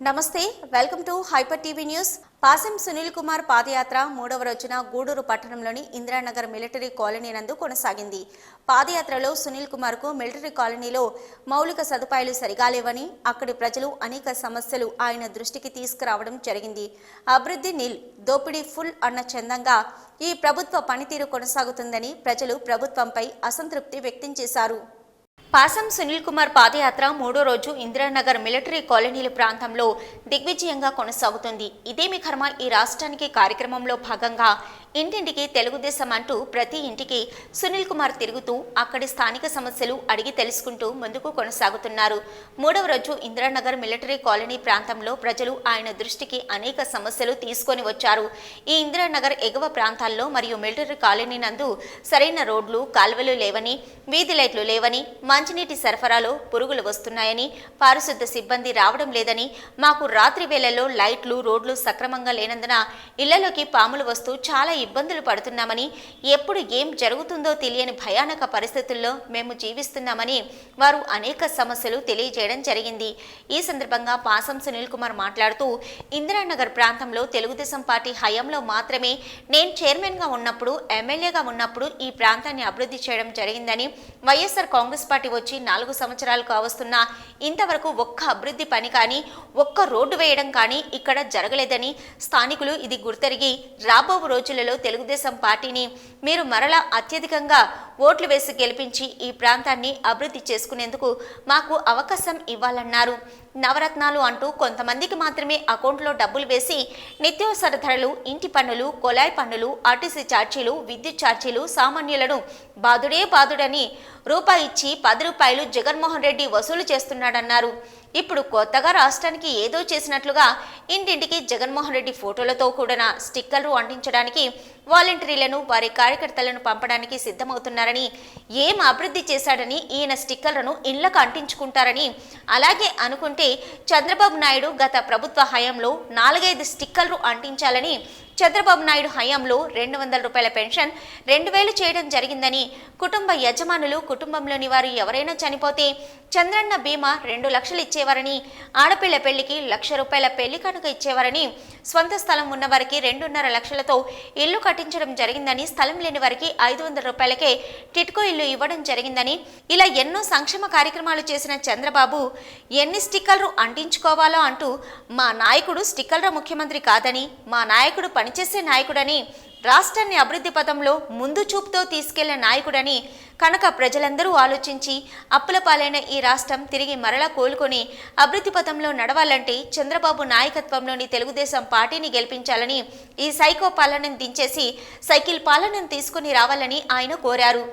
నమస్తే welcome to hyper TV news. పాసం సునీల్ కుమార్ పాదయాత్ర 3వ రోజున గూడూరు పట్టణంలోని ఇందిరానగర్ మిలిటరీ కాలనీ నందు కొనసాగింది. పాదయాత్రలో సునీల్ కుమార్ కు మిలిటరీ కాలనీలో మౌలిక సదుపాయాలు సరిగా లేవని, అక్కడి ప్రజలు అనేక సమస్యలు ఆయన దృష్టికి తీసుకురావడం జరిగింది. అభివృద్ధి నిల్, దోపిడీ ఫుల్ అన్న చందంగా ఈ ప్రభుత్వ పనితీరు కొనసాగుతుందని ప్రజలు ప్రభుత్వంపై అసంతృప్తి వ్యక్తం చేశారు. పాసం సునీల్ కుమార్ పాదయాత్ర 3వ రోజు ఇందిరానగర్ మిలిటరీ కాలనీల ప్రాంతంలో దిగ్విజయంగా కొనసాగుతుంది. ఇదేమి కర్మ ఈ రాష్ట్రానికి కార్యక్రమంలో భాగంగా ఇంటింటికి తెలుగుదేశం అంటూ ప్రతి ఇంటికి సునీల్ కుమార్ తిరుగుతూ అక్కడి స్థానిక సమస్యలు అడిగి తెలుసుకుంటూ ముందుకు కొనసాగుతున్నారు. 3వ రోజు ఇందిరానగర్ మిలిటరీ కాలనీ ప్రాంతంలో ప్రజలు ఆయన దృష్టికి అనేక సమస్యలు తీసుకొని వచ్చారు. ఈ ఇందిరానగర్ ఎగువ ప్రాంతాల్లో మరియు మిలిటరీ కాలనీ నందు సరైన రోడ్లు, కాల్వలు లేవని, వీధి లైట్లు లేవని, మంచినీటి సరఫరాలో పురుగులు వస్తున్నాయని, పారిశుద్ధ సిబ్బంది రావడం లేదని, మాకు రాత్రి వేళల్లో లైట్లు, రోడ్లు సక్రమంగా లేనందున ఇళ్లలోకి పాములు వస్తూ చాలా ఇబ్బందులు పడుతున్నామని, ఎప్పుడు ఏం జరుగుతుందో తెలియని భయానక పరిస్థితుల్లో మేము జీవిస్తున్నామని వారు అనేక సమస్యలు తెలియజేయడం జరిగింది. ఈ సందర్భంగా పాసం సునీల్ కుమార్ మాట్లాడుతూ, ఇందిరానగర్ ప్రాంతంలో తెలుగుదేశం పార్టీ హయాంలో మాత్రమే నేను చైర్మన్గా ఉన్నప్పుడు, ఎమ్మెల్యేగా ఉన్నప్పుడు ఈ ప్రాంతాన్ని అభివృద్ధి చేయడం జరిగిందని, వైఎస్ఆర్ కాంగ్రెస్ పార్టీ వచ్చి 4 సంవత్సరాలు కావస్తున్నా ఇంతవరకు ఒక్క అభివృద్ధి పని కానీ, ఒక్క రోడ్డు వేయడం కానీ ఇక్కడ జరగలేదని స్థానికులు ఇది గుర్తెరిగి రాబో రోజులలో తెలుగుదేశం పార్టీని మీరు మరలా అత్యధికంగా ఓట్లు వేసి గెలిపించి ఈ ప్రాంతాన్ని అభివృద్ధి చేసుకునేందుకు మాకు అవకాశం ఇవ్వాలన్నారు. నవరత్నాలు అంటూ కొంతమందికి మాత్రమే అకౌంట్లో డబ్బులు వేసి నిత్యావసర ధరలు, ఇంటి పన్నులు, కొలాయి పన్నులు, ఆర్టీసీ ఛార్జీలు, విద్యుత్ ఛార్జీలు సామాన్యులను బాదుడని రూపాయి ఇచ్చి 10 రూపాయలు జగన్మోహన్ రెడ్డి వసూలు చేస్తున్నాడన్నారు. ఇప్పుడు కొత్తగా రాష్ట్రానికి ఏదో చేసినట్లుగా ఇంటింటికి జగన్మోహన్ రెడ్డి ఫోటోలతో కూడిన స్టిక్కర్లు అంటించడానికి వాలంటీర్లను, వారి కార్యకర్తలను పంపడానికి సిద్ధమవుతున్నారని, ఏం అభివృద్ధి చేశాడని ఈయన స్టిక్కర్లను ఇళ్లకు అంటించుకుంటారని, అలాగే అనుకుంటే చంద్రబాబు నాయుడు గత ప్రభుత్వ హయాంలో 4-5 స్టిక్కర్లు అంటించాలని, చంద్రబాబు నాయుడు హయాంలో 200 రూపాయల పెన్షన్ 2000 చేయడం జరిగిందని, కుటుంబ యజమానులు కుటుంబంలోని వారు ఎవరైనా చనిపోతే చంద్రన్న బీమా 2 లక్షలు ఇచ్చేవారని, ఆడపిల్ల పెళ్లికి 1,00,000 రూపాయల పెళ్లి కనుక ఇచ్చేవారని, స్వంత స్థలం ఉన్న వారికి 2.5 లక్షలతో ఇల్లు కట్టించడం జరిగిందని, స్థలం లేని వారికి 500 రూపాయలకే టిట్కో ఇల్లు ఇవ్వడం జరిగిందని, ఇలా ఎన్నో సంక్షేమ కార్యక్రమాలు చేసిన చంద్రబాబు ఎన్ని స్టిక్కర్లు అంటించుకోవాలో అంటూ, మా నాయకుడు స్టిక్కర్ల ముఖ్యమంత్రి కాదని, మా నాయకుడు పనిచేసే నాయకుడని, రాష్ట్రాన్ని అభివృద్ధి పథంలో ముందు చూపుతో తీసుకెళ్లే నాయకుడని కనుక ప్రజలందరూ ఆలోచించి అప్పుల పాలైన ఈ రాష్ట్రం తిరిగి మరలా కోలుకొని అభివృద్ధి పథంలో నడవాలంటే చంద్రబాబు నాయకత్వంలోని తెలుగుదేశం పార్టీని గెలిపించాలని, ఈ సైకో పాలనను దించేసి సైకిల్ పాలనను తీసుకుని రావాలని ఆయన కోరారు.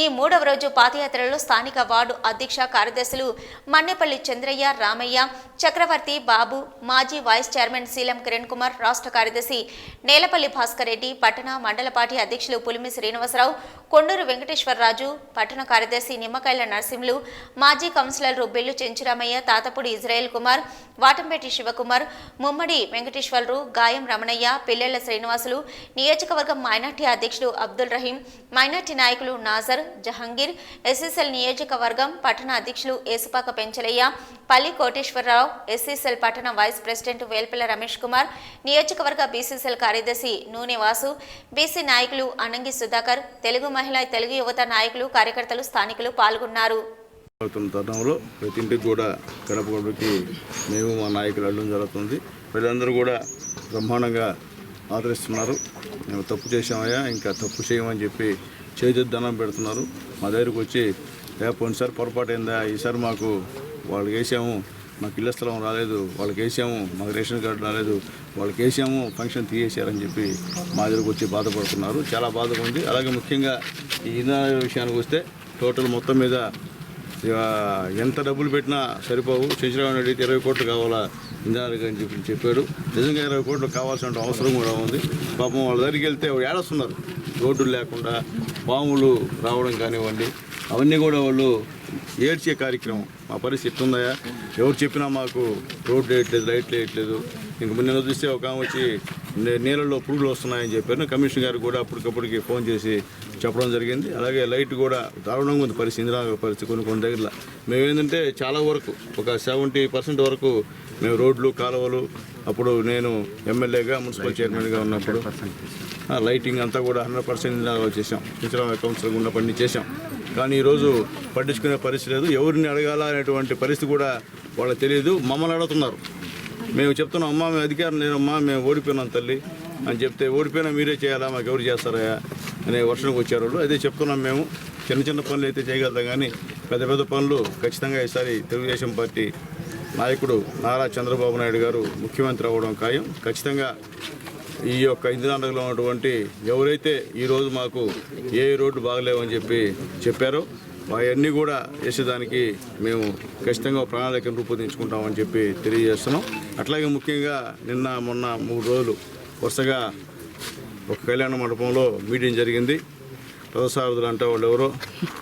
ఈ 3వ రోజు పాదయాత్రలో స్థానిక వార్డు అధ్యక్ష కార్యదర్శులు మన్నెపల్లి చంద్రయ్య, రామయ్య, చక్రవర్తి, బాబు, మాజీ వైస్ చైర్మన్ శీలం కిరణ్ కుమార్, రాష్ట్ర కార్యదర్శి నేలపల్లి భాస్కర్ రెడ్డి, పట్టణ మండల పార్టీ అధ్యక్షులు పులిమి శ్రీనివాసరావు, కొండూరు వెంకటేశ్వరరాజు, పట్టణ కార్యదర్శి నిమ్మకాయల నరసింహులు, మాజీ కౌన్సిలర్లు బెల్లు చెంచురామయ్య, తాతపూడి ఇజ్రాయెల్ కుమార్, వాటంపేటి శివకుమార్, ముమ్మడి వెంకటేశ్వరరావు, గాయం రమణయ్య, పిల్లెళ్ల శ్రీనివాసులు, నియోజకవర్గం మైనార్టీ అధ్యక్షుడు అబ్దుల్ రహీం, మైనార్టీ నాయకులు నాజర్, జహంగీర్, ఎస్ఎస్ఎల్ నియోజకవర్గం పట్టణ అధ్యక్షులు ఏసుపాక పెంచలయ్య, పల్లి కోటేశ్వరరావు, ఎస్ఎస్ఎల్ పట్టణ వైస్ ప్రెసిడెంట్ వేల్పల్ల రమేష్ కుమార్, నియోజకవర్గ బీసీసీఎల్ కార్యదర్శి నూనె వాసు, బీసీ నాయకులు అనంగి సుధాకర్, తెలుగు మహిళ, తెలుగు యువత నాయకులు, కార్యకర్తలు, స్థానికులు పాల్గొన్నారు. తరుణంలో ప్రతి ఇంటికి కూడా గడప గడపకి మేము మా నాయకులు వెళ్ళడం జరుగుతుంది. ప్రజలందరూ కూడా బ్రహ్మాండంగా ఆదరిస్తున్నారు. మేము తప్పు చేసామయ్యా, ఇంకా తప్పు చేయమని చెప్పి చేతుద్దనం పెడుతున్నారు. మా దగ్గరకు వచ్చి పోయినసారి పొరపాటు అయిందా, ఈసారి మాకు వాళ్ళకి వేసాము, మాకు ఇళ్ల స్థలం రాలేదు, వాళ్ళకి వేసాము, మాకు రేషన్ కార్డు రాలేదు, వాళ్ళకి వేసాము, ఫంక్షన్ తీసేశారని చెప్పి మా దగ్గరకు వచ్చి బాధపడుతున్నారు. చాలా బాధగా ఉంది. అలాగే ముఖ్యంగా ఈ ఇంధన విషయానికి వస్తే టోటల్ మొత్తం మీద ఎంత డబ్బులు పెట్టినా సరిపోవు. చంద్రబాబు నాయుడు 20 కోట్లు కావాలా ఇంధనానికి అని చెప్పాడు. నిజంగా 20 కోట్లు కావాల్సిన అవసరం కూడా ఉంది. పాపం వాళ్ళ దగ్గరికి వెళ్తే ఏడుస్తున్నారు. రోడ్లు లేకుండా పాములు రావడం కానివ్వండి, అవన్నీ కూడా వాళ్ళు ఏడ్చే కార్యక్రమం. మా పరిస్థితి ఉందయా, ఎవరు చెప్పినా మాకు రోడ్డు వేయట్లేదు, లైట్లు వేయట్లేదు. ఇంక నిన్న చూస్తే ఒక ఆమె వచ్చి నీళ్ళల్లో పురుగులు వస్తున్నాయని చెప్పారు. కమిషనర్ గారు కూడా అప్పటికప్పటికి ఫోన్ చేసి చెప్పడం జరిగింది. అలాగే లైట్ కూడా దారుణంగా ఉంది పరిస్థితి, ఇందిరా పరిస్థితి కొన్ని దగ్గర. మేమేంటంటే చాలా వరకు ఒక 70% వరకు మేము రోడ్లు కాలువలు అప్పుడు నేను ఎమ్మెల్యేగా మున్సిపల్ చైర్మన్గా ఉన్నప్పుడు లైటింగ్ అంతా కూడా 100% చేసాం. సిద్ధరామయ్య కౌన్సిలర్ గుండా పని చేసాం. కానీ ఈరోజు పట్టించుకునే పరిస్థితి లేదు. ఎవరిని అడగాల అనేటువంటి పరిస్థితి కూడా వాళ్ళకి తెలియదు. మమ్మల్ని అడుగుతున్నారు. మేము చెప్తున్నాం, అమ్మ మేము అధికారం లేనమ్మా, మేము ఓడిపోయినాం తల్లి అని చెప్తే, ఓడిపోయినా మీరే చేయాలా, మాకు ఎవరు చేస్తారా అనే వర్షంకి వచ్చారు వాళ్ళు. అదే చెప్తున్నాం, మేము చిన్న చిన్న పనులు అయితే చేయగలుగుతాం, కానీ పెద్ద పెద్ద పనులు ఖచ్చితంగా ఈసారి తెలుగుదేశం పార్టీ నాయకుడు నారా చంద్రబాబు నాయుడు గారు ముఖ్యమంత్రి అవ్వడం ఖాయం. ఖచ్చితంగా ఈ యొక్క ఇందిరానగర్లో ఉన్నటువంటి ఎవరైతే ఈరోజు మాకు ఏ రోడ్డు బాగలేవని చెప్పారో అవన్నీ కూడా వేసేదానికి మేము ఖచ్చితంగా ప్రణాళికను రూపొందించుకుంటామని చెప్పి తెలియజేస్తున్నాం. అట్లాగే ముఖ్యంగా నిన్న మొన్న 3 రోజులు వరుసగా ఒక కళ్యాణ మండపంలో మీటింగ్ జరిగింది. రథసారథులు అంటే వాళ్ళు ఎవరో,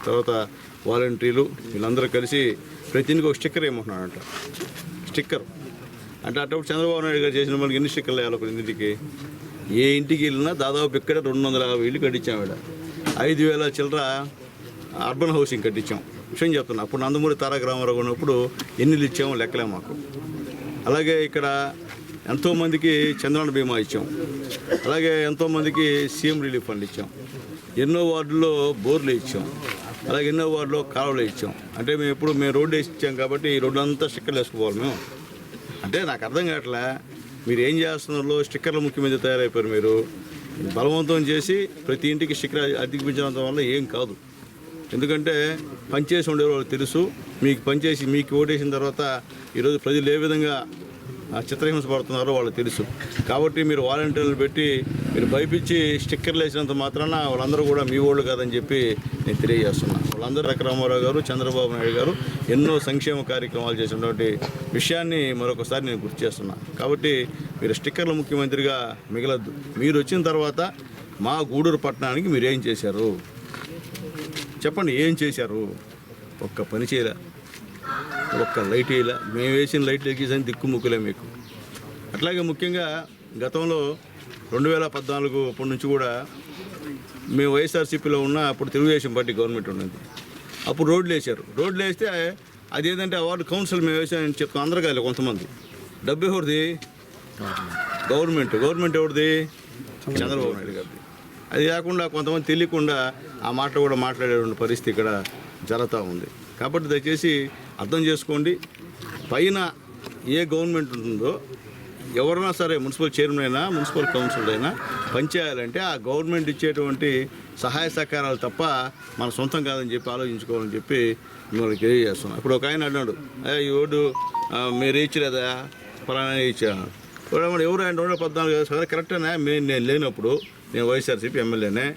తర్వాత వాలంటీర్లు వీళ్ళందరూ కలిసి ప్రతి ఇంటికి ఒక స్టిక్కర్ ఏమంటున్నాడంట. స్టిక్కర్ అంటే అటువంటి చంద్రబాబు నాయుడు గారు చేసిన మనకి ఎన్ని స్టిక్కర్లు వేయాలి ఒక ఇంటికి? ఏ ఇంటికి వెళ్ళినా దాదాపు ఇక్కడ 250 ఇల్లు కట్టించాం. ఇక్కడ 5,000 చిల్లర అర్బన్ హౌసింగ్ కట్టించాం. విషయం చెప్తున్నా, అప్పుడు నందమూరి తారక రామారావు ఉన్నప్పుడు ఎన్ని ఇల్లు ఇచ్చామో లెక్కలే మాకు. అలాగే ఇక్కడ ఎంతోమందికి చంద్రబాబు బీమా ఇచ్చాం. అలాగే ఎంతోమందికి సీఎం రిలీఫ్ ఫండ్ ఇచ్చాం. ఎన్నో వార్డుల్లో బోర్లు ఇచ్చాం. అలాగే ఎన్నో వార్డులో కాలువలు ఇచ్చాం. అంటే మేము రోడ్డు వేసి ఇచ్చాం కాబట్టి ఈ రోడ్డు అంతా స్టిక్కర్లు వేసుకోవాలి మేము. అంటే నాకు అర్థం కావట్లే, మీరు ఏం చేస్తున్నారో స్టిక్కర్ల ముఖ్యమంత్రి తయారైపోయారు. మీరు బలవంతం చేసి ప్రతి ఇంటికి స్టిక్కర్ అతికించడం వల్ల ఏం కాదు. ఎందుకంటే పనిచేసి ఉండేవాళ్ళు తెలుసు, మీకు పనిచేసి మీకు ఓటేసిన తర్వాత ఈరోజు ప్రజలు ఏ విధంగా చిత్రహింస పడుతున్నారో వాళ్ళకి తెలుసు. కాబట్టి మీరు వాలంటీర్లు పెట్టి మీరు భయపించి స్టిక్కర్లు వేసినంత మాత్రాన వాళ్ళందరూ కూడా మీ వాళ్ళు కాదని చెప్పి నేను తెలియజేస్తున్నాను. వాళ్ళందరూ తారక రామారావు గారు, చంద్రబాబు నాయుడు గారు ఎన్నో సంక్షేమ కార్యక్రమాలు చేసినటువంటి విషయాన్ని మరొకసారి నేను గుర్తు చేస్తున్నాను. కాబట్టి మీరు స్టిక్కర్ల ముఖ్యమంత్రిగా మిగలద్దు. మీరు వచ్చిన తర్వాత మా గూడూరు పట్టణానికి మీరు ఏం చేశారు చెప్పండి. ఏం చేశారు? ఒక్క పని చేయలే, ఒక్క లైట్ వేయలే. మేము వేసిన లైట్లు ఎక్కేసని దిక్కుముక్కులే మీకు. అట్లాగే ముఖ్యంగా గతంలో 2014 అప్పటి నుంచి కూడా మేము వైఎస్ఆర్సీపీలో ఉన్న అప్పుడు తెలుగుదేశం పార్టీ గవర్నమెంట్ ఉన్నది. అప్పుడు రోడ్లు వేశారు. రోడ్లు వేస్తే అదేంటంటే అవార్డు కౌన్సిల్ మేము వేసామని చెప్తాం. అందరూ కాదు, కొంతమంది. డబ్బు ఎవరిది? గవర్నమెంట్ ఎవరిది? చంద్రబాబు నాయుడు గారిది. అది కాకుండా కొంతమంది తెలియకుండా ఆ మాట కూడా మాట్లాడే పరిస్థితి ఇక్కడ జరుగుతూ ఉంది. కాబట్టి దయచేసి అర్థం చేసుకోండి. పైన ఏ గవర్నమెంట్ ఉంటుందో ఎవరైనా సరే, మున్సిపల్ చైర్మన్ అయినా మున్సిపల్ కౌన్సిలర్ అయినా పనిచేయాలంటే ఆ గవర్నమెంట్ ఇచ్చేటువంటి సహాయ సహకారాలు తప్ప మన సొంతం కాదని చెప్పి ఆలోచించుకోవాలని చెప్పి మిమ్మల్ని తెలియజేస్తున్నాం. ఇప్పుడు ఒక ఆయన అన్నాడు, ఈ రోడ్డు మీరు ఇచ్చలేదా, ఫలానా ఇచ్చాను. ఎవరు ఆయన 2014 సరే కరెక్టేనా? నేను లేనప్పుడు, నేను వైఎస్ఆర్సీపీ ఎమ్మెల్యేనే.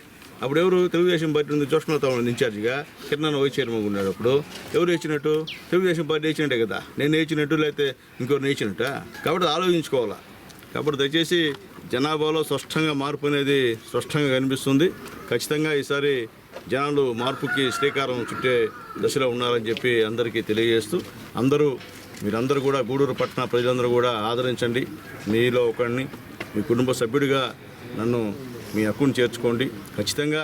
అప్పుడు ఎవరు? తెలుగుదేశం పార్టీ ఉంది, జోష్మలతో ఇన్ఛార్జిగా కిరణ్ వైస్ చైర్మన్ ఉన్నాడు. అప్పుడు ఎవరు ఇచ్చినట్టు? తెలుగుదేశం పార్టీ ఇచ్చినట్టే కదా. నేను ఇచ్చినట్టు, లేకపోతే ఇంకొకరిని ఇచ్చినట్ట. కాబట్టి ఆలోచించుకోవాలా. కాబట్టి దయచేసి జనాభాలో స్పష్టంగా మార్పు అనేది స్పష్టంగా కనిపిస్తుంది. ఖచ్చితంగా ఈసారి జనాలు మార్పుకి శ్రీకారం చుట్టే దశలో ఉన్నారని చెప్పి అందరికీ తెలియజేస్తూ, మీరందరూ కూడా గూడూరు పట్టణ ప్రజలందరూ కూడా ఆదరించండి. మీలో ఒకరిని మీ కుటుంబ సభ్యుడిగా నన్ను మీ హక్కును చేర్చుకోండి. ఖచ్చితంగా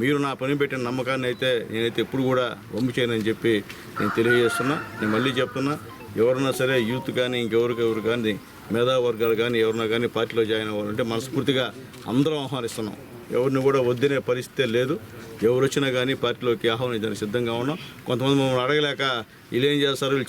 మీరు నా పని పెట్టిన నమ్మకాన్ని అయితే నేనైతే ఎప్పుడు కూడా వంపు చేయనని చెప్పి నేను తెలియజేస్తున్నా. నేను మళ్ళీ చెప్తున్నా, ఎవరైనా సరే యూత్ కానీ ఇంకెవరు కానీ మేధావర్గాలు కానీ ఎవరైనా కానీ పార్టీలో జాయిన్ అవ్వాలంటే మనస్ఫూర్తిగా అందరం ఆహ్వానిస్తున్నాం. ఎవరిని కూడా వద్దనే పరిస్థితే లేదు. ఎవరు వచ్చినా కానీ పార్టీలోకి ఆహ్వానించడానికి సిద్ధంగా ఉన్నాం. కొంతమంది మమ్మల్ని అడగలేక వీళ్ళు ఏం చేస్తారు, వీళ్ళు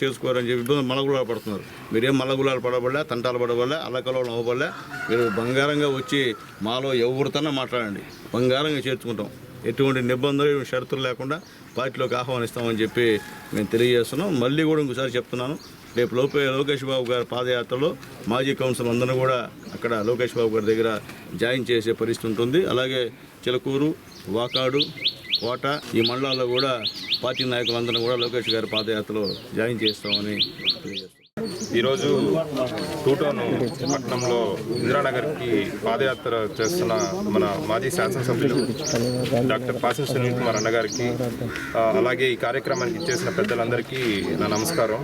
చేసుకోరు అని చెప్పి ఇబ్బంది మల్లగులాలు పడుతున్నారు. మీరేం మల్లగులాలు పడబడలే, తంటాలు పడబడలే, అల్లకల్లో అవ్వబడలే. మీరు బంగారంగా వచ్చి మాలో ఎవరితోనే మాట్లాడండి, బంగారంగా చేర్చుకుంటాం. ఎటువంటి నిబంధనలు షరతులు లేకుండా పార్టీలోకి ఆహ్వానిస్తామని చెప్పి మేము తెలియజేస్తున్నాం. మళ్ళీ కూడా ఇంకోసారి చెప్తున్నాను, రేపు లోకేష్ బాబు గారి పాదయాత్రలో మాజీ కౌన్సిల్ అందరూ కూడా అక్కడ లోకేష్ బాబు గారి దగ్గర జాయిన్ చేసే పరిస్థితి ఉంటుంది. అలాగే చిలకూరు, వాకాడు, కోట ఈ మండలాల్లో కూడా పార్టీ నాయకులందరూ కూడా లోకేష్ గారి పాదయాత్రలో జాయిన్ చేస్తామని తెలియజేస్తాం. ఈరోజు 2 టౌన్ పట్టణంలో ఇందిరానగర్కి పాదయాత్ర చేస్తున్న మన మాజీ శాసనసభ్యులు డాక్టర్ పాసిం సునీల్ కుమార్ అన్నగారికి, అలాగే ఈ కార్యక్రమానికి ఇచ్చేసిన పెద్దలందరికీ నా నమస్కారం.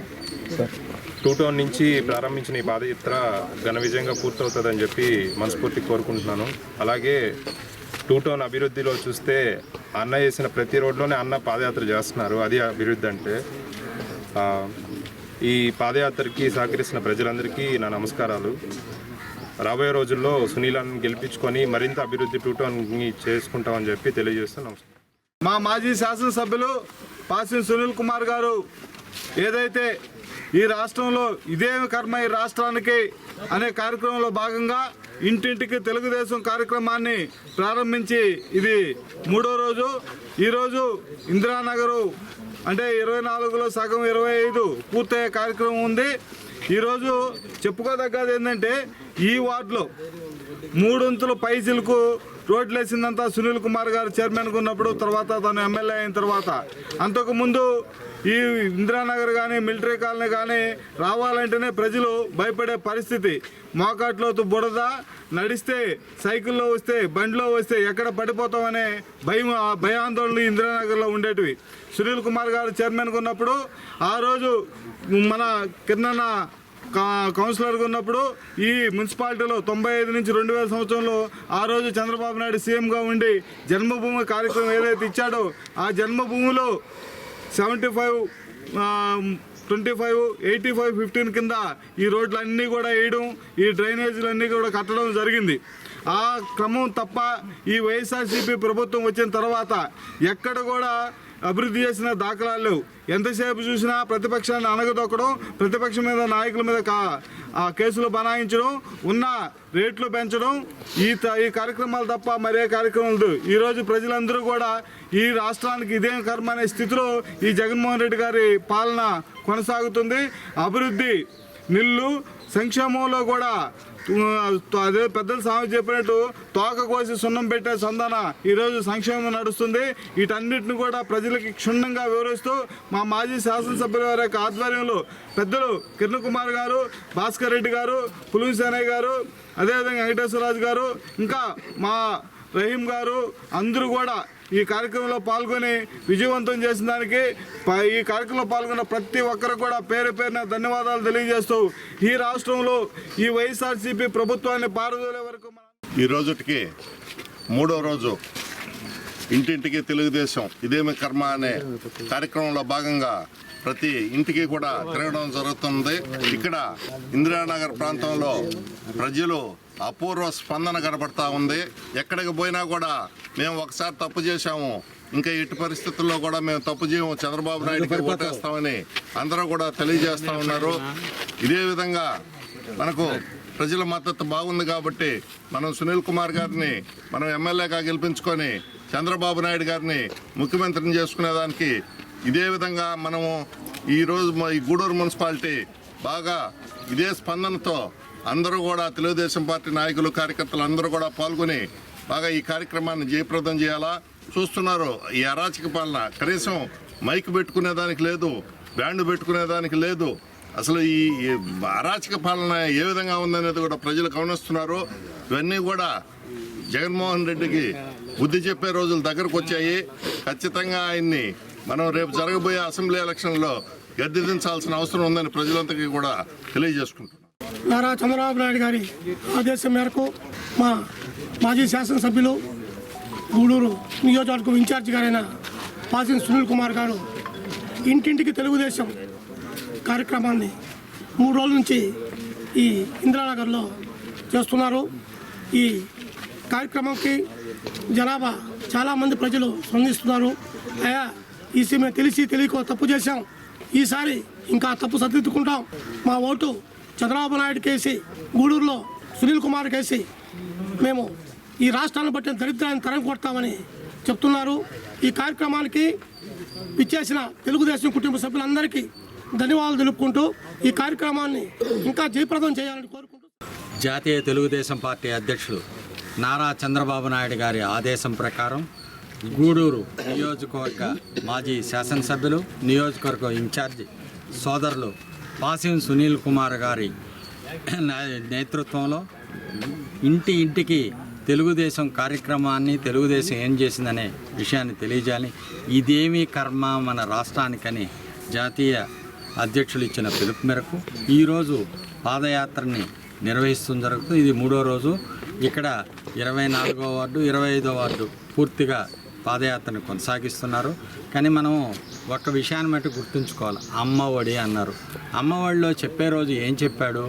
2 టౌన్ నుంచి ప్రారంభించిన ఈ పాదయాత్ర ఘన విజయంగా పూర్తవుతుందని చెప్పి మనస్ఫూర్తి కోరుకుంటున్నాను. అలాగే 2 టౌన్ అభివృద్ధిలో చూస్తే అన్న చేసిన ప్రతి రోడ్లోనే అన్న పాదయాత్ర చేస్తున్నారు. అది అభివృద్ధి అంటే ఈ పాదయాత్రకి సహకరిస్తున్న ప్రజలందరికీ నా నమస్కారాలు. రాబోయే రోజుల్లో సునీలను గెలిపించుకొని మరింత అభివృద్ధి టూటోని చేసుకుంటామని చెప్పి తెలియజేస్తున్నాం. మా మాజీ శాసనసభ్యులు పాసిం సునీల్ కుమార్ గారు ఏదైతే ఈ రాష్ట్రంలో ఇదేమి కర్మ ఈ రాష్ట్రానికి అనే కార్యక్రమంలో భాగంగా ఇంటింటికి తెలుగుదేశం కార్యక్రమాన్ని ప్రారంభించి ఇది 3వ రోజు. ఈరోజు ఇందిరానగరు అంటే 24లో సగం 25 పూర్తయ్యే కార్యక్రమం ఉంది. ఈరోజు చెప్పుకోదగ్గది ఏంటంటే ఈ వార్డులో 3 వంతుల పైసలకు రోడ్లు వేసిందంతా సునీల్ కుమార్ గారు చైర్మన్గా ఉన్నప్పుడు, తర్వాత తను ఎమ్మెల్యే అయిన తర్వాత. అంతకుముందు ఈ ఇందిరానగర్ కానీ మిలిటరీ కాలనీ కానీ రావాలంటేనే ప్రజలు భయపడే పరిస్థితి. మోకాట్లోతు బుడద, నడిస్తే సైకిల్లో వస్తే బండిలో వస్తే ఎక్కడ పడిపోతామనే భయాందోళనలు ఇందిరానగర్లో ఉండేటివి. సునీల్ కుమార్ గారు చైర్మన్గా ఉన్నప్పుడు ఆ రోజు మన కిందన కౌన్సిలర్గా ఉన్నప్పుడు ఈ మున్సిపాలిటీలో 95 నుంచి 2000 సంవత్సరంలో ఆ రోజు చంద్రబాబు నాయుడు సీఎంగా ఉండి జన్మభూమి కార్యక్రమం ఏదైతే ఇచ్చాడో ఆ జన్మభూమిలో 75, 25, 85, 15 కింద ఈ రోడ్లన్నీ కూడా వేయడం, ఈ డ్రైనేజీలన్నీ కూడా కట్టడం జరిగింది. ఆ క్రమం తప్ప ఈ వైఎస్ఆర్సీపీ ప్రభుత్వం వచ్చిన తర్వాత ఎక్కడ కూడా అభివృద్ధి చేసిన దాఖలాలు లేవు. ఎంతసేపు చూసినా ప్రతిపక్షాన్ని అనగదొక్కడం, ప్రతిపక్షం మీద నాయకుల మీద కేసులు బనాయించడం, ఉన్న రేట్లు పెంచడం, ఈ కార్యక్రమాలు తప్ప మరే కార్యక్రమాలు లేవు. ఈరోజు ప్రజలందరూ కూడా ఈ రాష్ట్రానికి ఇదేం కర్మ అనే స్థితిలో ఈ జగన్మోహన్ రెడ్డి గారి పాలన కొనసాగుతుంది. అభివృద్ధి నిల్లు, సంక్షేమంలో కూడా అదే పెద్దలు సామెత చెప్పినట్టు తోక కోసి సున్నం పెట్టే సంధాన ఈరోజు సంక్షేమం నడుస్తుంది. వీటన్నిటిని కూడా ప్రజలకి క్షుణ్ణంగా వివరిస్తూ మా మాజీ శాసనసభ్యుల వారి యొక్క ఆధ్వర్యంలో పెద్దలు కిరణ్ కుమార్ గారు, భాస్కర్ రెడ్డి గారు, పులుం సేనయ్య గారు, అదేవిధంగా వెంకటేశ్వరరాజు గారు, ఇంకా మా రహీం గారు అందరూ కూడా ఈ కార్యక్రమంలో పాల్గొని విజయవంతం చేసిన దానికి ఈ కార్యక్రమంలో పాల్గొన్న ప్రతి ఒక్కరు కూడా పేరు పేరున ధన్యవాదాలు తెలియజేస్తూ ఈ రాష్ట్రంలో ఈ వైఎస్ఆర్సీపీ ప్రభుత్వాన్ని పారదోలే వరకు ఈ రోజుకి 3వ రోజు ఇంటింటికి తెలుగుదేశం ఇదేమి కర్మ అనే కార్యక్రమంలో భాగంగా ప్రతి ఇంటికి కూడా తిరగడం జరుగుతుంది. ఇక్కడ ఇందిరానగర్ ప్రాంతంలో ప్రజలు అపూర్వ స్పందన కనబడతా ఉంది. ఎక్కడికి పోయినా కూడా మేము ఒకసారి తప్పు చేశాము, ఇంకా ఎట్టి పరిస్థితుల్లో కూడా మేము తప్పు చేయము, చంద్రబాబు నాయుడుకి ఓటేస్తామని అందరూ కూడా తెలియజేస్తూ ఉన్నారు. ఇదే విధంగా మనకు ప్రజల మద్దతు బాగుంది కాబట్టి మనం సునీల్ కుమార్ గారిని మనం ఎమ్మెల్యేగా గెలిపించుకొని చంద్రబాబు నాయుడు గారిని ముఖ్యమంత్రిని చేసుకునేదానికి ఇదే విధంగా మనము ఈరోజు ఈ గూడూరు మున్సిపాలిటీ బాగా ఇదే స్పందనతో అందరూ కూడా తెలుగుదేశం పార్టీ నాయకులు, కార్యకర్తలు అందరూ కూడా పాల్గొని బాగా ఈ కార్యక్రమాన్ని జయప్రదం చేయాలా. చూస్తున్నారు ఈ అరాచక పాలన, కనీసం మైక్ పెట్టుకునేదానికి లేదు, బ్యాండ్ పెట్టుకునేదానికి లేదు. అసలు ఈ అరాచక పాలన ఏ విధంగా ఉందనేది కూడా ప్రజలు గమనిస్తున్నారు. ఇవన్నీ కూడా జగన్మోహన్ రెడ్డికి బుద్ధి చెప్పే రోజులు దగ్గరకు వచ్చాయి. ఖచ్చితంగా ఆయన్ని మనం రేపు జరగబోయే అసెంబ్లీ ఎలక్షన్లో గద్దెదించాల్సిన అవసరం ఉందని ప్రజలందరికీ కూడా తెలియజేసుకుంటున్నాం. నారా చంద్రబాబు నాయుడు గారి ఆదేశం మేరకు మా మాజీ శాసనసభ్యులు గూడూరు నియోజకవర్గం ఇన్ఛార్జి గారైన పాసిం సునీల్ కుమార్ గారు ఇంటింటికి తెలుగుదేశం కార్యక్రమాన్ని 3 రోజుల నుంచి ఈ ఇందిరానగర్లో చేస్తున్నారు. ఈ కార్యక్రమంకి జనాభా చాలామంది ప్రజలు స్పందిస్తున్నారు. అయ్యా మేము తెలియకో తప్పు చేశాం, ఈసారి ఇంకా తప్పు సరిదిద్దుకుంటాం, మా ఓటు చంద్రబాబు నాయుడు కేసి గూడూరులో సునీల్ కుమార్ కేసి మేము ఈ రాష్ట్రాన్ని బట్టి దరిద్రాన్ని తరం కొడతామని చెప్తున్నారు. ఈ కార్యక్రమానికి ఇచ్చేసిన తెలుగుదేశం కుటుంబ సభ్యులందరికీ ధన్యవాదాలు తెలుపుకుంటూ ఈ కార్యక్రమాన్ని ఇంకా జయప్రదం చేయాలని కోరుకుంటూ జాతీయ తెలుగుదేశం పార్టీ అధ్యక్షులు నారా చంద్రబాబు నాయుడు గారి ఆదేశం ప్రకారం గూడూరు నియోజకవర్గ మాజీ శాసనసభ్యులు, నియోజకవర్గ ఇన్ఛార్జి సోదరులు పాసిం సునీల్ కుమార్ గారి నేతృత్వంలో ఇంటికి తెలుగుదేశం కార్యక్రమాన్ని, తెలుగుదేశం ఏం చేసిందనే విషయాన్ని తెలియజేయాలి. ఇదేమీ కర్మ మన రాష్ట్రానికని జాతీయ అధ్యక్షులు ఇచ్చిన పిలుపు మేరకు ఈరోజు పాదయాత్రని నిర్వహిస్తూ జరుగుతుంది. ఇది 3వ రోజు. ఇక్కడ 24వ వార్డు, 25వ వార్డు పూర్తిగా పాదయాత్రను కొనసాగిస్తున్నారు. కానీ మనం ఒక్క విషయాన్ని మట్టి గుర్తుంచుకోవాలి. అమ్మఒడి అన్నారు. అమ్మఒడిలో చెప్పే రోజు ఏం చెప్పాడు?